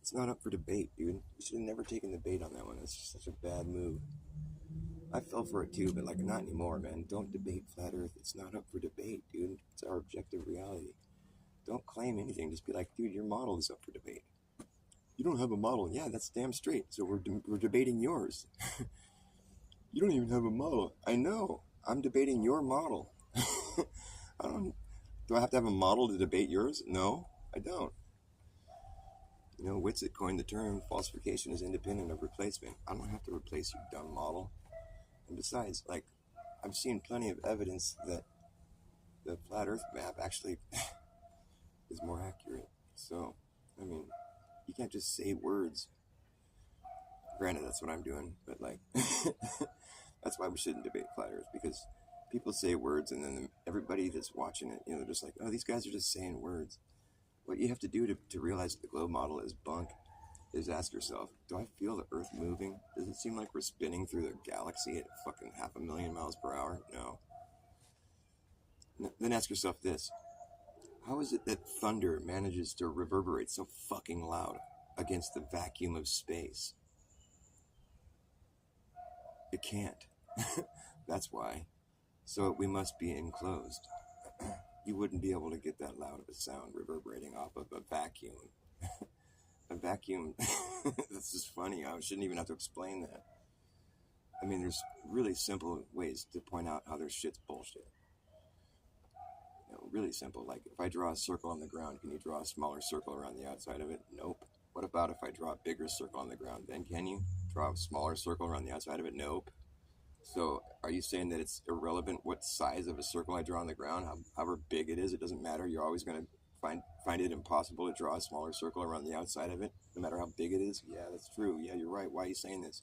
It's not up for debate, dude. You should have never taken the bait on that one. It's just such a bad move. I fell for it too, but like not anymore, man. Don't debate flat earth. It's not up for debate, dude. It's our objective reality. Don't claim anything. Just be like, dude, your model is up for debate. You don't have a model. Yeah, that's damn straight. So we're debating yours. You don't even have a model. I know. I'm debating your model. Do I have to have a model to debate yours? No, I don't. You know, Witsit coined the term, falsification is independent of replacement. I don't have to replace your dumb model. And besides, like, I've seen plenty of evidence that the flat earth map actually is more accurate. So, I mean, you can't just say words. Granted, that's what I'm doing, but like, that's why we shouldn't debate flat earth, because people say words and then everybody that's watching it, you know, they're just like, oh, these guys are just saying words. What you have to do to realize that the globe model is bunk is ask yourself, do I feel the earth moving? Does it seem like we're spinning through the galaxy at fucking 500,000 miles per hour? No. Then ask yourself this. How is it that thunder manages to reverberate so fucking loud against the vacuum of space? It can't. That's why. So we must be enclosed. You wouldn't be able to get that loud of a sound reverberating off of a vacuum. A vacuum, that's just funny. I shouldn't even have to explain that. I mean, there's really simple ways to point out how their shit's bullshit. You know, really simple. Like, if I draw a circle on the ground, can you draw a smaller circle around the outside of it? Nope. What about if I draw a bigger circle on the ground? Then can you draw a smaller circle around the outside of it? Nope. So are you saying that it's irrelevant what size of a circle I draw on the ground, however big it is, it doesn't matter? You're always going to find it impossible to draw a smaller circle around the outside of it, no matter how big it is? Yeah, that's true. Yeah, you're right. Why are you saying this?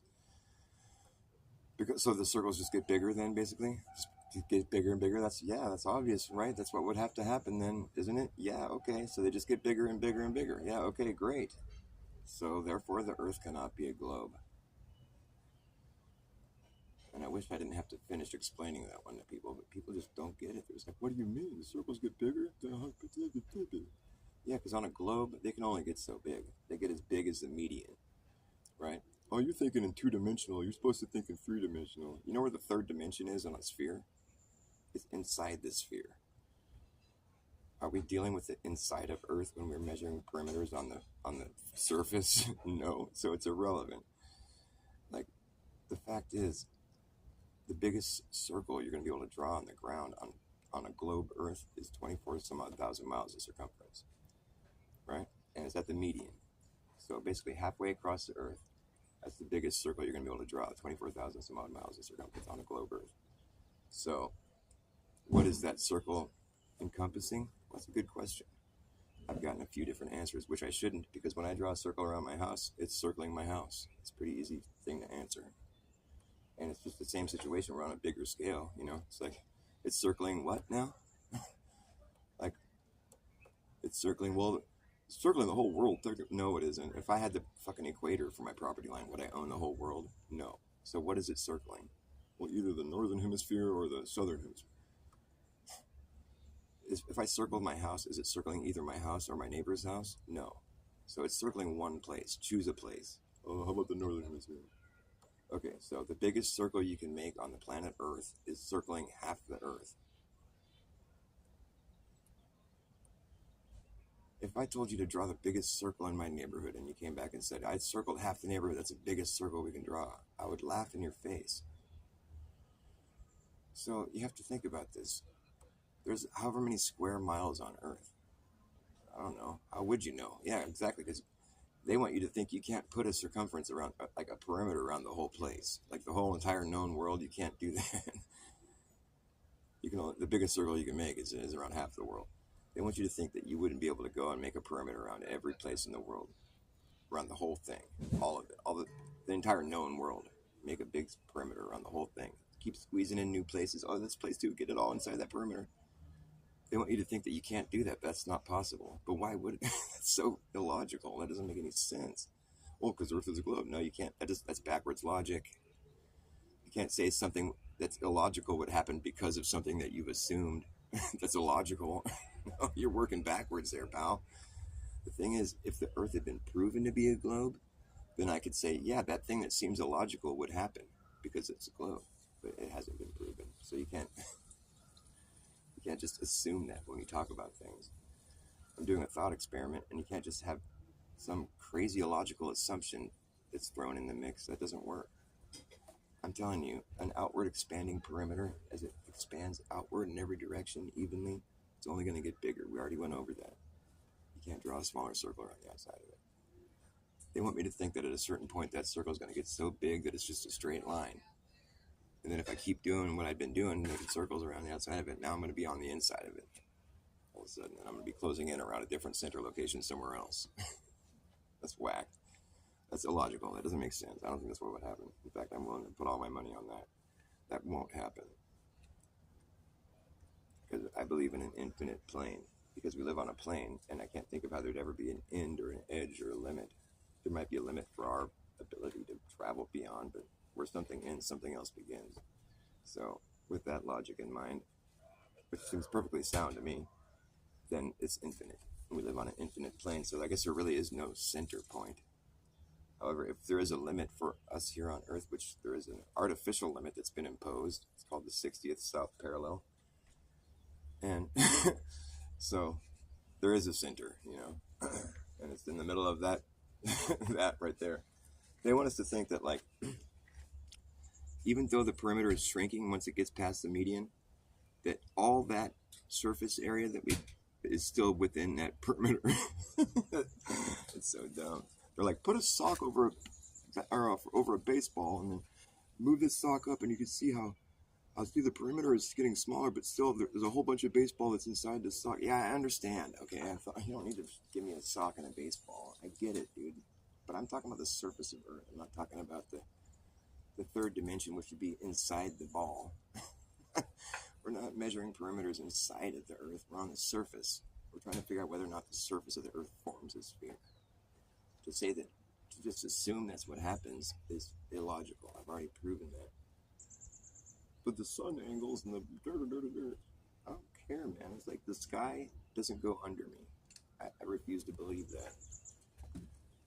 Because so the circles just get bigger then, basically, just get bigger and bigger. That's obvious, right? That's what would have to happen then, isn't it? Yeah, okay. So they just get bigger and bigger and bigger. Yeah, okay, great. So therefore, the Earth cannot be a globe. And I wish I didn't have to finish explaining that one to people, but people just don't get it. They're just like, "What do you mean? The circles get bigger?" Yeah, because on a globe, they can only get so big. They get as big as the median, right? Oh, you're thinking in two-dimensional. You're supposed to think in three-dimensional. You know where the third dimension is on a sphere? It's inside the sphere. Are we dealing with the inside of Earth when we're measuring perimeters on the surface? No, so it's irrelevant. Like, the fact is, the biggest circle you're going to be able to draw on the ground on a globe Earth is 24 some odd thousand miles of circumference, right? And it's at the median. So basically halfway across the Earth, that's the biggest circle you're going to be able to draw, 24,000 some odd miles of circumference on a globe Earth. So what is that circle encompassing? Well, that's a good question. I've gotten a few different answers, which I shouldn't, because when I draw a circle around my house, it's circling my house. It's a pretty easy thing to answer. And it's just the same situation. We're on a bigger scale, you know? It's like, it's circling what now? Like, it's circling, well, it's circling the whole world. No, it isn't. If I had the fucking equator for my property line, would I own the whole world? No. So what is it circling? Well, either the northern hemisphere or the southern hemisphere. If I circle my house, is it circling either my house or my neighbor's house? No. So it's circling one place. Choose a place. Oh, how about the northern hemisphere? Okay, so the biggest circle you can make on the planet Earth is circling half the Earth. If I told you to draw the biggest circle in my neighborhood and you came back and said, I circled half the neighborhood, that's the biggest circle we can draw, I would laugh in your face. So you have to think about this. There's however many square miles on Earth. I don't know. How would you know? Yeah, exactly, because they want you to think you can't put a circumference around, like a perimeter around the whole place. Like the whole entire known world, you can't do that. You can only, the biggest circle you can make is around half the world. They want you to think that you wouldn't be able to go and make a perimeter around every place in the world, around the whole thing, all of it, the entire known world. Make a big perimeter around the whole thing. Keep squeezing in new places. Oh, this place too. Get it all inside that perimeter. They want you to think that you can't do that. That's not possible. But why would it? That's so illogical. That doesn't make any sense. Well, because Earth is a globe. No, you can't. That's backwards logic. You can't say something that's illogical would happen because of something that you've assumed that's illogical. No, you're working backwards there, pal. The thing is, if the Earth had been proven to be a globe, then I could say, yeah, that thing that seems illogical would happen because it's a globe. But it hasn't been proven. So you can't just assume that when you talk about things. I'm doing a thought experiment, and you can't just have some crazy illogical assumption that's thrown in the mix. That doesn't work. I'm telling you, an outward expanding perimeter, as it expands outward in every direction evenly, it's only going to get bigger. We already went over that. You can't draw a smaller circle around the outside of it. They want me to think that at a certain point, that circle is going to get so big that it's just a straight line. And then if I keep doing what I've been doing, making circles around the outside of it, now I'm going to be on the inside of it. All of a sudden, and I'm going to be closing in around a different center location somewhere else. That's whack. That's illogical. That doesn't make sense. I don't think that's what would happen. In fact, I'm willing to put all my money on that. That won't happen. Because I believe in an infinite plane. Because we live on a plane, and I can't think of how there'd ever be an end or an edge or a limit. There might be a limit for our ability to travel beyond, but where something ends, something else begins. So, with that logic in mind, which seems perfectly sound to me, then it's infinite. We live on an infinite plane, so I guess there really is no center point. However, if there is a limit for us here on Earth, which there is an artificial limit that's been imposed, it's called the 60th South Parallel. And so there is a center, you know, and it's in the middle of that, that right there. They want us to think that, like, even though the perimeter is shrinking once it gets past the median, that all that surface area that is still within that perimeter. It's so dumb. They're like, put a sock over a baseball and then move this sock up, and you can see how the perimeter is getting smaller, but still there's a whole bunch of baseball that's inside the sock. Yeah, I understand. Okay, I thought you don't need to give me a sock and a baseball. I get it, dude. But I'm talking about the surface of Earth. I'm not talking about the the third dimension, which would be inside the ball. We're not measuring perimeters inside of the Earth. We're on the surface. We're trying to figure out whether or not the surface of the Earth forms a sphere. To say that, to just assume that's what happens is illogical. I've already proven that. But the sun angles and the I don't care, man. It's like the sky doesn't go under me. I refuse to believe that.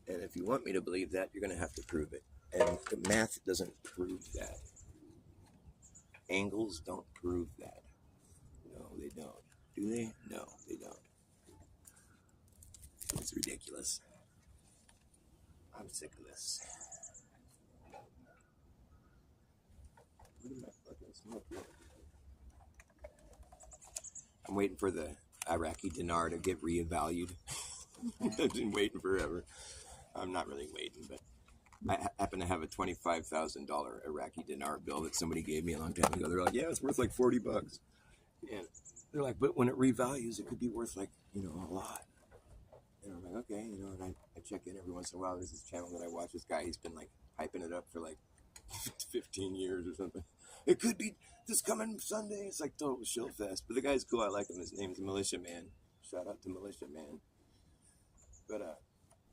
And if you want me to believe that, you're going to have to prove it. And the math doesn't prove that. Angles don't prove that. No, they don't. Do they? No, they don't. It's ridiculous. I'm sick of this. What am I fucking smoking? I'm waiting for the Iraqi dinar to get reevaluated. I've been waiting forever. I'm not really waiting, but I happen to have a $25,000 Iraqi dinar bill that somebody gave me a long time ago. They're like, yeah, it's worth like $40. And they're like, but when it revalues, it could be worth like, a lot. And I'm like, okay, and I check in every once in a while. There's this channel that I watch. This guy, he's been like hyping it up for like 15 years or something. It could be this coming Sunday. It's like total shill fest. But the guy's cool. I like him. His name's Militia Man. Shout out to Militia Man. But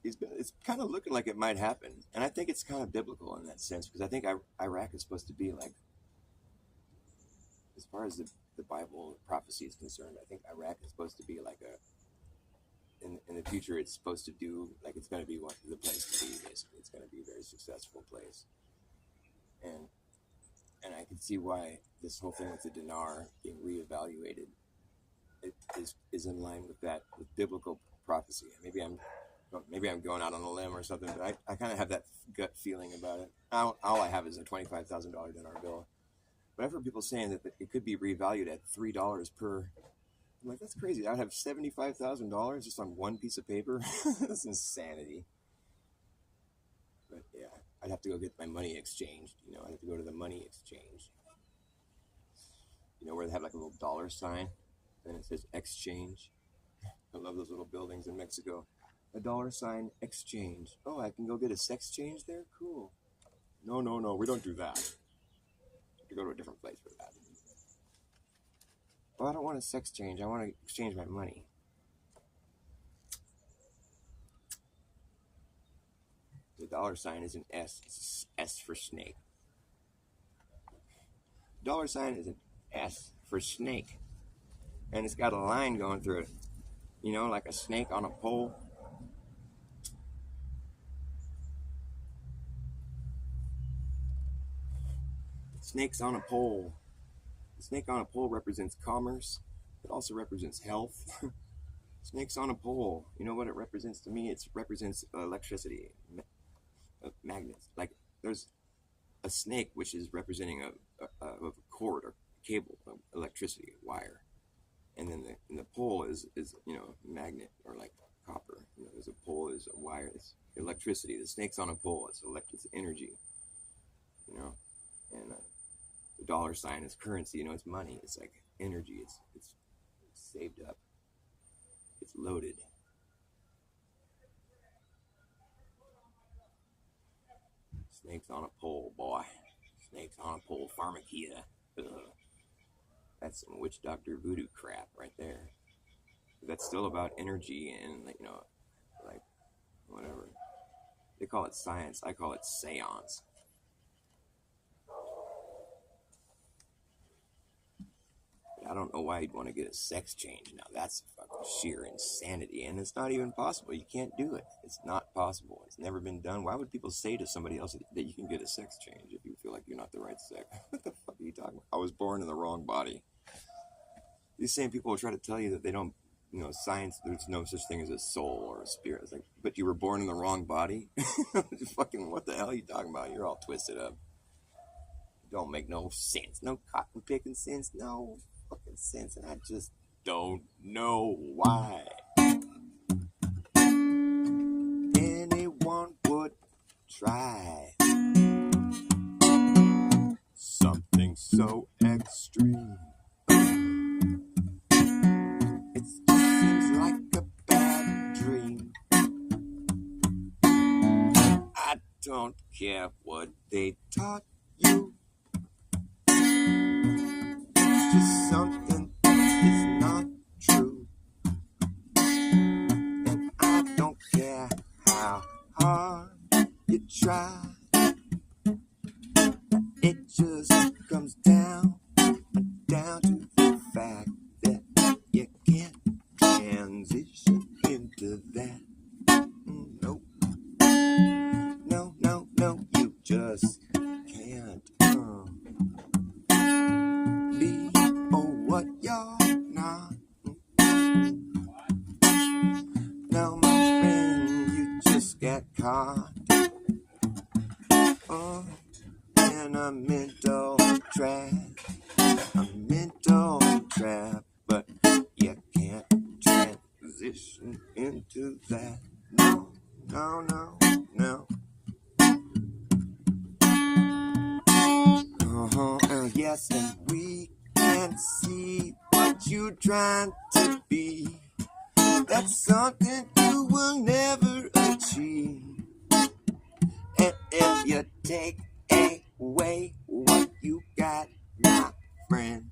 it's kind of looking like it might happen. And I think it's kind of biblical in that sense, because I think Iraq is supposed to be like, as far as the Bible prophecy is concerned, I think Iraq is supposed to be like in the future, it's supposed to do, like, it's going to be the place to be, basically. It's going to be a very successful place. And I can see why this whole thing with the dinar being reevaluated is in line with that, with biblical prophecy. Maybe I'm going out on a limb or something, but I kind of have that gut feeling about it. All I have is a $25,000 dinar bill. But I've heard people saying that it could be revalued at $3 per. I'm like, that's crazy. I'd have $75,000 just on one piece of paper. That's insanity. But yeah, I'd have to go get my money exchanged. I'd have to go to the money exchange. Where they have like a little dollar sign and it says exchange. I love those little buildings in Mexico. A dollar sign exchange. Oh, I can go get a sex change there? Cool. No, we don't do that. You have to go to a different place for that. Well, I don't want a sex change. I want to exchange my money. The dollar sign is an S. It's S for snake. Dollar sign is an S for snake. And it's got a line going through it. Like a snake on a pole. Snakes on a pole. The snake on a pole represents commerce. It also represents health. Snakes on a pole. You know what it represents to me? It represents electricity, magnets. Like there's a snake, which is representing a cord or cable of electricity, wire, and then the pole is magnet or like copper. There's a pole, is a wire. It's electricity. The snake's on a pole. It's energy. And the dollar sign is currency. It's money. It's like energy. It's saved up. It's loaded. Snakes on a pole, boy. Snakes on a pole, pharmakia. Ugh. That's some witch doctor voodoo crap right there. That's still about energy and, like whatever. They call it science. I call it seance. I don't know why you'd want to get a sex change. Now that's fucking sheer insanity, and it's not even possible. You can't do it. It's not possible. It's never been done. Why would people say to somebody else that you can get a sex change if you feel like you're not the right sex? What the fuck are you talking about? I was born in the wrong body. These same people will try to tell you that they don't, science, there's no such thing as a soul or a spirit. It's like, but you were born in the wrong body? Fucking, what the hell are you talking about? You're all twisted up. Don't make no sense. No cotton picking sense. No fucking sense. And I just don't know why anyone would try something so extreme. It seems like a bad dream. I don't care what they taught you. Just something is not true. And I don't care how hard you try. It just comes down to the fact that you can't transition into that. Nope. No, you just can't be what you're not. No, my friend, you just got caught in a mental trap, but you can't transition into that. No. Yes, and we can see what you're trying to be. That's something you will never achieve. And if you take away what you got, my friend,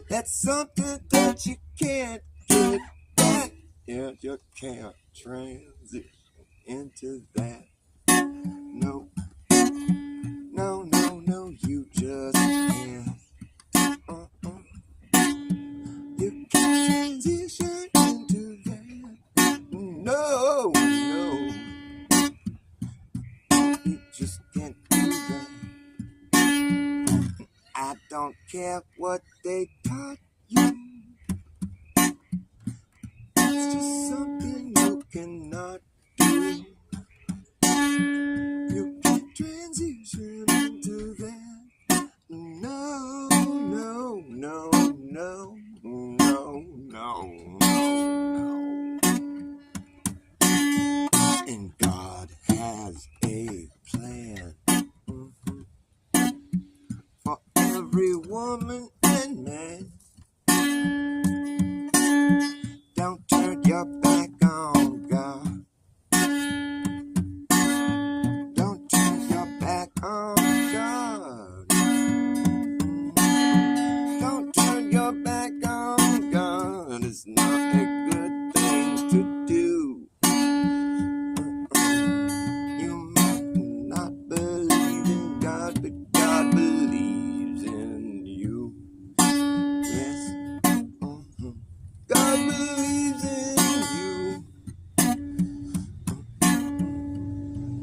that's something that you can't get back. Yeah, you can't transition into that. No, you just can't. You can't transition into that. No, you just can't do that. I don't care what they taught you. It's just something you cannot do. You can't transition into that. No. And God has a plan for every woman and man. Don't turn your back on God. Don't turn your back on God. Don't turn your back on God. It's not a good thing to do. You might not believe in God, but God believes in you. Yes. God believes in you.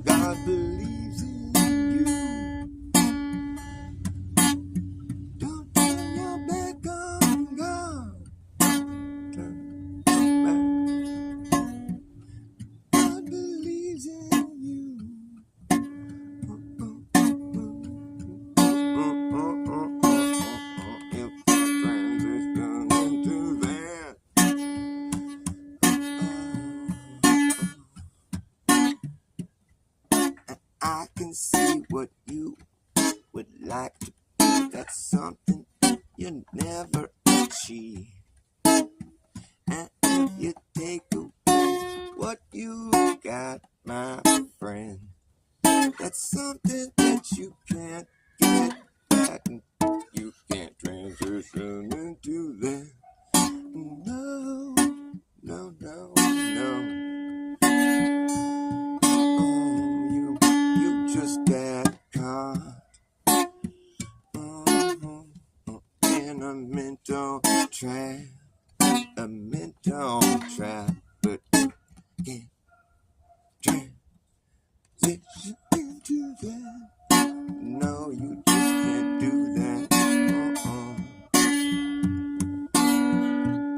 God believes in you. Don't turn your back on God. Turn your back. God believes in you. You can transition into that. I can see what you would like to be. That's something you never achieve. And if you take away what you got, my friend, that's something that you can't get back. You can't transition into that. No. You just got caught in a mental trap, but can't transition into that. No, you just can't do that.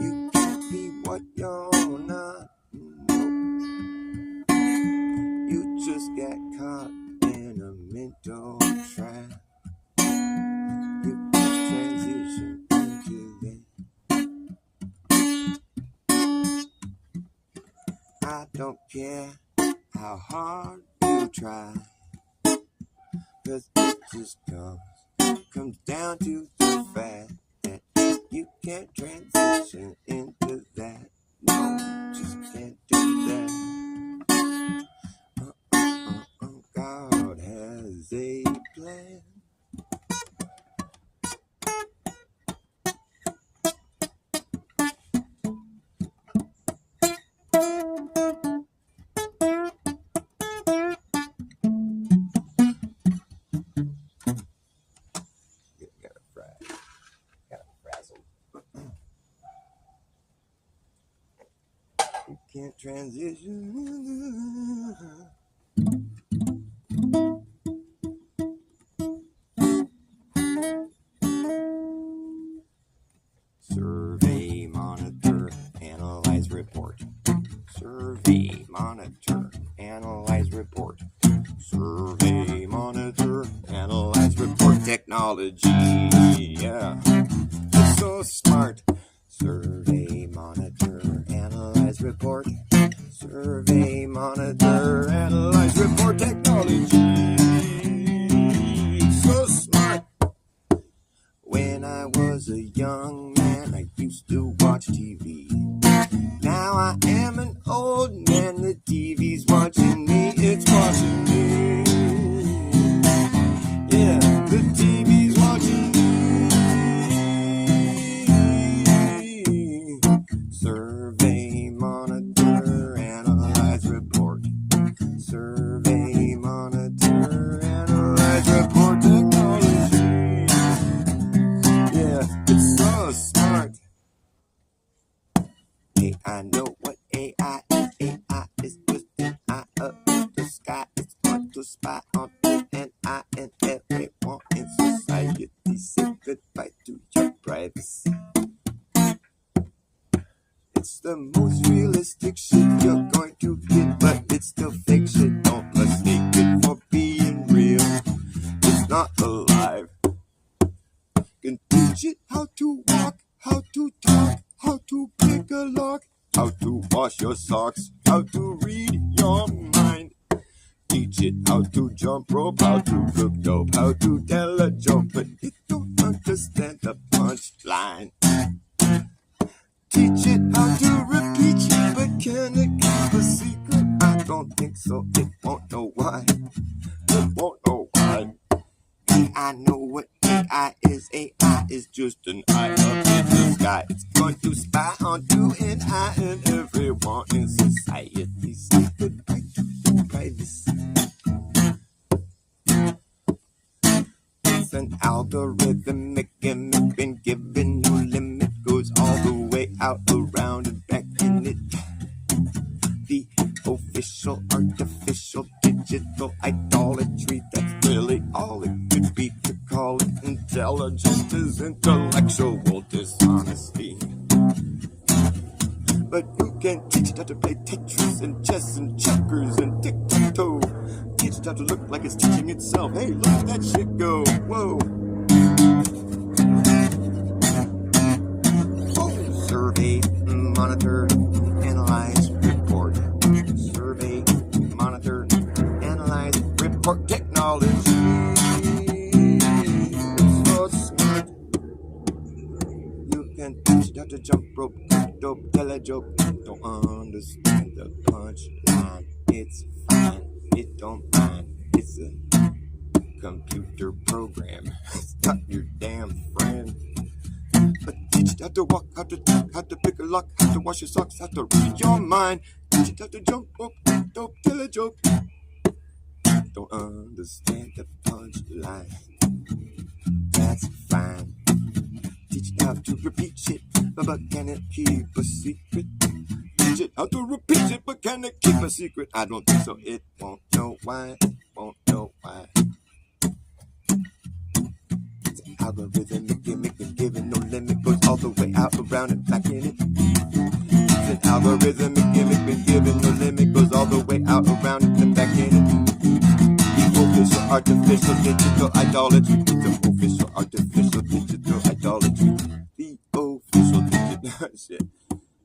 You can't be what you're not. Nope. You just got caught in a mental trap. You can't transition into that. I don't care how hard you try, 'cause it just comes down to the fact that you can't transition into that. No, you just can't do that. God has a plan can't transition. Survey, monitor, analyze, report. Survey, monitor, analyze, report. Survey, monitor, analyze, report. Technology, yeah, it's so smart. Survey, monitor, analyze, report. Survey, monitor, analyze, report. Technology, so smart. When I was a young man, I used to watch TV. Now I am an old man, the TV's watching me, it's watching me. Yeah, the TV's watching me. Survey, monitor, analyze, report. Survey, monitor, analyze, report. Technology. Yeah, it's so smart. Hey, I know what AI is. AI is just an eye up in the sky. It's hard to spy on an eye and everyone in society. Say goodbye to your privacy. It's the most realistic shit you're going to get, but it's still fiction. Don't mistake it for being real. It's not alive. Can teach it how to walk, how to talk, how to pick a lock, how to wash your socks, how to read your mind. Teach it how to jump rope, how to cook dope, how to tell a joke, but it don't understand the punchline. Teach it how to repeat it, but can it keep a secret? I don't think so, it won't know why. It won't know why. I know what AI is. AI is just an eye up in the sky. It's going to spy on you and I and everyone in society. Say goodbye to your privacy. It's an algorithmic gimmick, been given no limit, goes all the way out, around and back in it. The official, artificial, digital idolatry, that's really all it could be. To call it intelligent is intellectual dishonesty. But you can teach it how to play Tetris and chess and checkers and tic-tac-toe. Teach it how to look like it's teaching itself. Hey, look at that shit go. Whoa. Survey, monitor, analyze, report. Survey, monitor, analyze, report. Technology. It's so smart. You can teach it how to jump rope, dope, tell a joke. Don't understand the punchline. It's fine. It don't mind. It's a computer program. It's not your damn friend. But teach it how to walk, how to talk, how to pick a lock, how to wash your socks, how to read your mind. Teach it how to jump rope, dope, tell a joke. Don't understand the punchline. That's fine. Teach it how to repeat shit, but can it keep a secret? Teach it how to repeat it, but can it keep a secret? I don't think so. It won't know why. It won't know why. It's an algorithmic gimmick and given no limit, goes all the way out, around and back in it. It's an algorithmic gimmick, been given no limit, goes all the way out, around and back in it. The official, artificial, digital idolatry. The official, artificial, digital idolatry. The official, digital shit.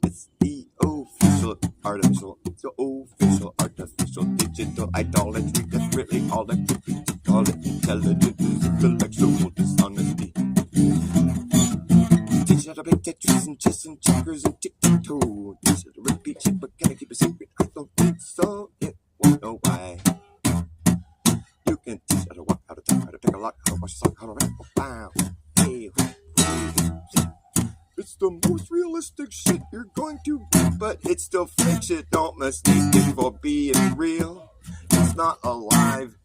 It's the official, artificial, the official, artificial, digital idolatry. That's really all I could be to call it. Intelligent is intellectual dishonesty. Teach how to play Tetris and chess and checkers and tic-tac-toe. Teach how to repeat shit, but can I keep a secret? I don't think so. It won't know why. You can teach how to walk, how to talk, how to pick a lock, how to wash a sock, how to rap a wow. Hey, it's the most realistic shit you're going to get, but it's still fake shit. Don't mistake it for being real. It's not alive.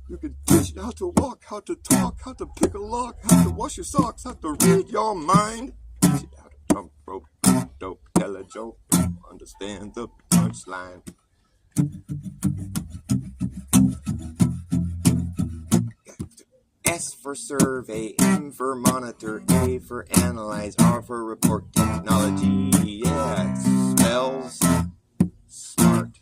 You can teach it how to walk, how to talk, how to pick a lock, how to wash your socks, how to read your mind. Teach it how to jump rope, dope, tell a joke. understand the punchline. S for survey, M for monitor, A for analyze, R for report technology. Yeah, it spells smart.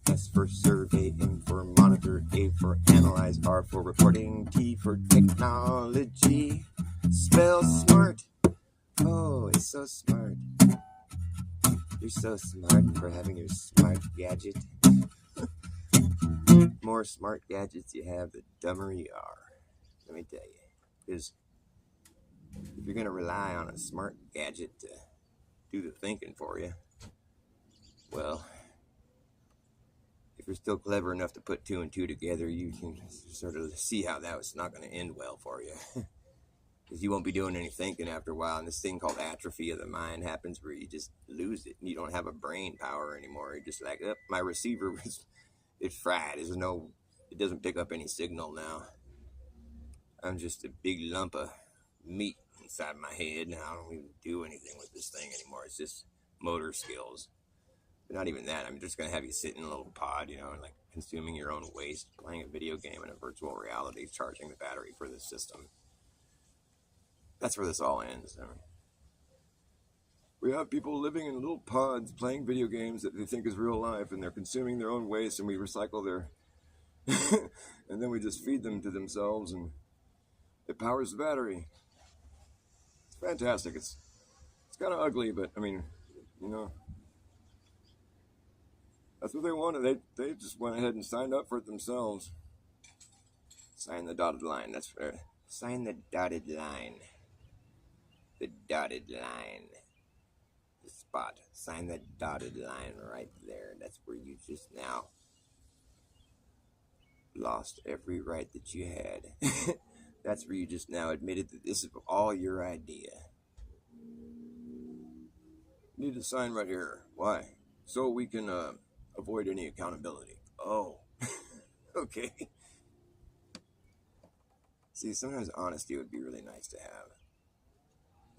S for survey, M for monitor, A for analyze, R for reporting, T for technology. Spells smart. Oh, it's so smart. You're so smart for having your smart gadget. The more smart gadgets you have, the dumber you are. Let me tell you. Because if you're going to rely on a smart gadget to do the thinking for you, well, if you're still clever enough to put 2 and 2 together, you can sort of see how that was not going to end well for you. Because you won't be doing any thinking after a while, and this thing called atrophy of the mind happens where you just lose it, and you don't have a brain power anymore. You're just like, oh, my receiver it's fried. It doesn't pick up any signal now. I'm just a big lump of meat inside my head, and I don't even do anything with this thing anymore. It's just motor skills. But not even that. I'm just going to have you sit in a little pod, and like consuming your own waste, playing a video game in a virtual reality, charging the battery for the system. That's where this all ends. We have people living in little pods playing video games that they think is real life, and they're consuming their own waste, and we recycle their... and then we just feed them to themselves, and it powers the battery. It's fantastic. It's kind of ugly, but, that's what they wanted. They just went ahead and signed up for it themselves. Sign the dotted line. That's fair. Sign the dotted line. The dotted line. The spot. Sign the dotted line right there. That's where you just now lost every right that you had. That's where you just now admitted that this is all your idea. You need to sign right here. Why? So we can avoid any accountability. Oh. Okay. See, sometimes honesty would be really nice to have.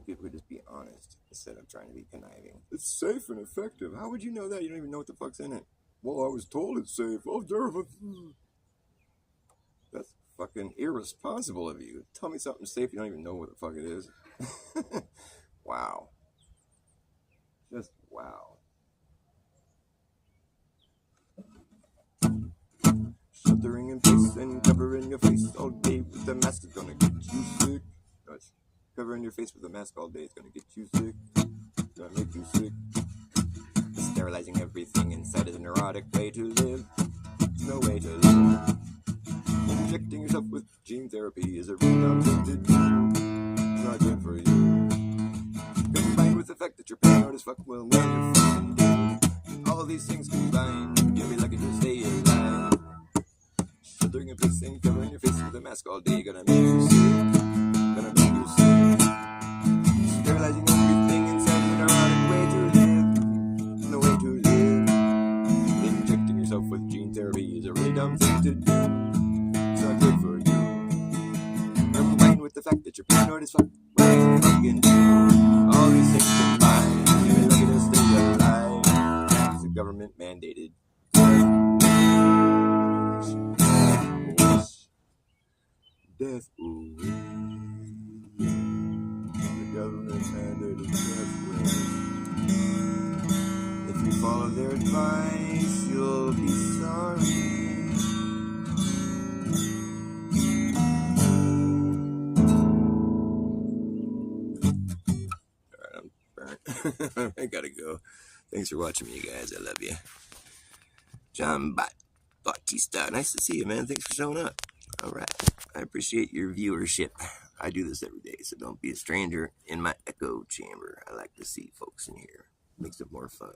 People would just be honest instead of trying to be conniving. It's safe and effective. How would you know that? You don't even know what the fuck's in it. Well, I was told it's safe. Oh, that's fucking irresponsible of you. Tell me something safe, you don't even know what the fuck it is. Wow. Just wow. Sheltering in place and covering your face all day with the mask is gonna get you sick. No, it's covering your face with a mask all day is gonna get you sick. It's gonna make you sick. Sterilizing everything inside is a neurotic way to live. It's no way to live. Injecting yourself with gene therapy is a rebound thing. It's not good for you. Combined with the fact that you're paranoid as fuck, well, now you're fucking dead. All these things combined, you'll be lucky to stay alive. Sheltering in place and covering your face with a mask all day, gonna make you sick. Gonna make you sick. Sterilizing everything inside is a neurotic way to live. No way to live. Injecting yourself with gene therapy is a really dumb thing to do. It's not good for you. Combined with the fact that you're paranoid as fuck, well, you fucking do. All these things combined, you'll be lucky to stay alive. It's a government mandated. Death, ooh. The government mandated death. If you follow their advice, you'll be sorry. Alright, I'm burnt. I gotta go. Thanks for watching me, you guys. I love you. John Bautista. Nice to see you, man. Thanks for showing up. All right. I appreciate your viewership. I do this every day, so don't be a stranger in my echo chamber. I like to see folks in here. Makes it more fun,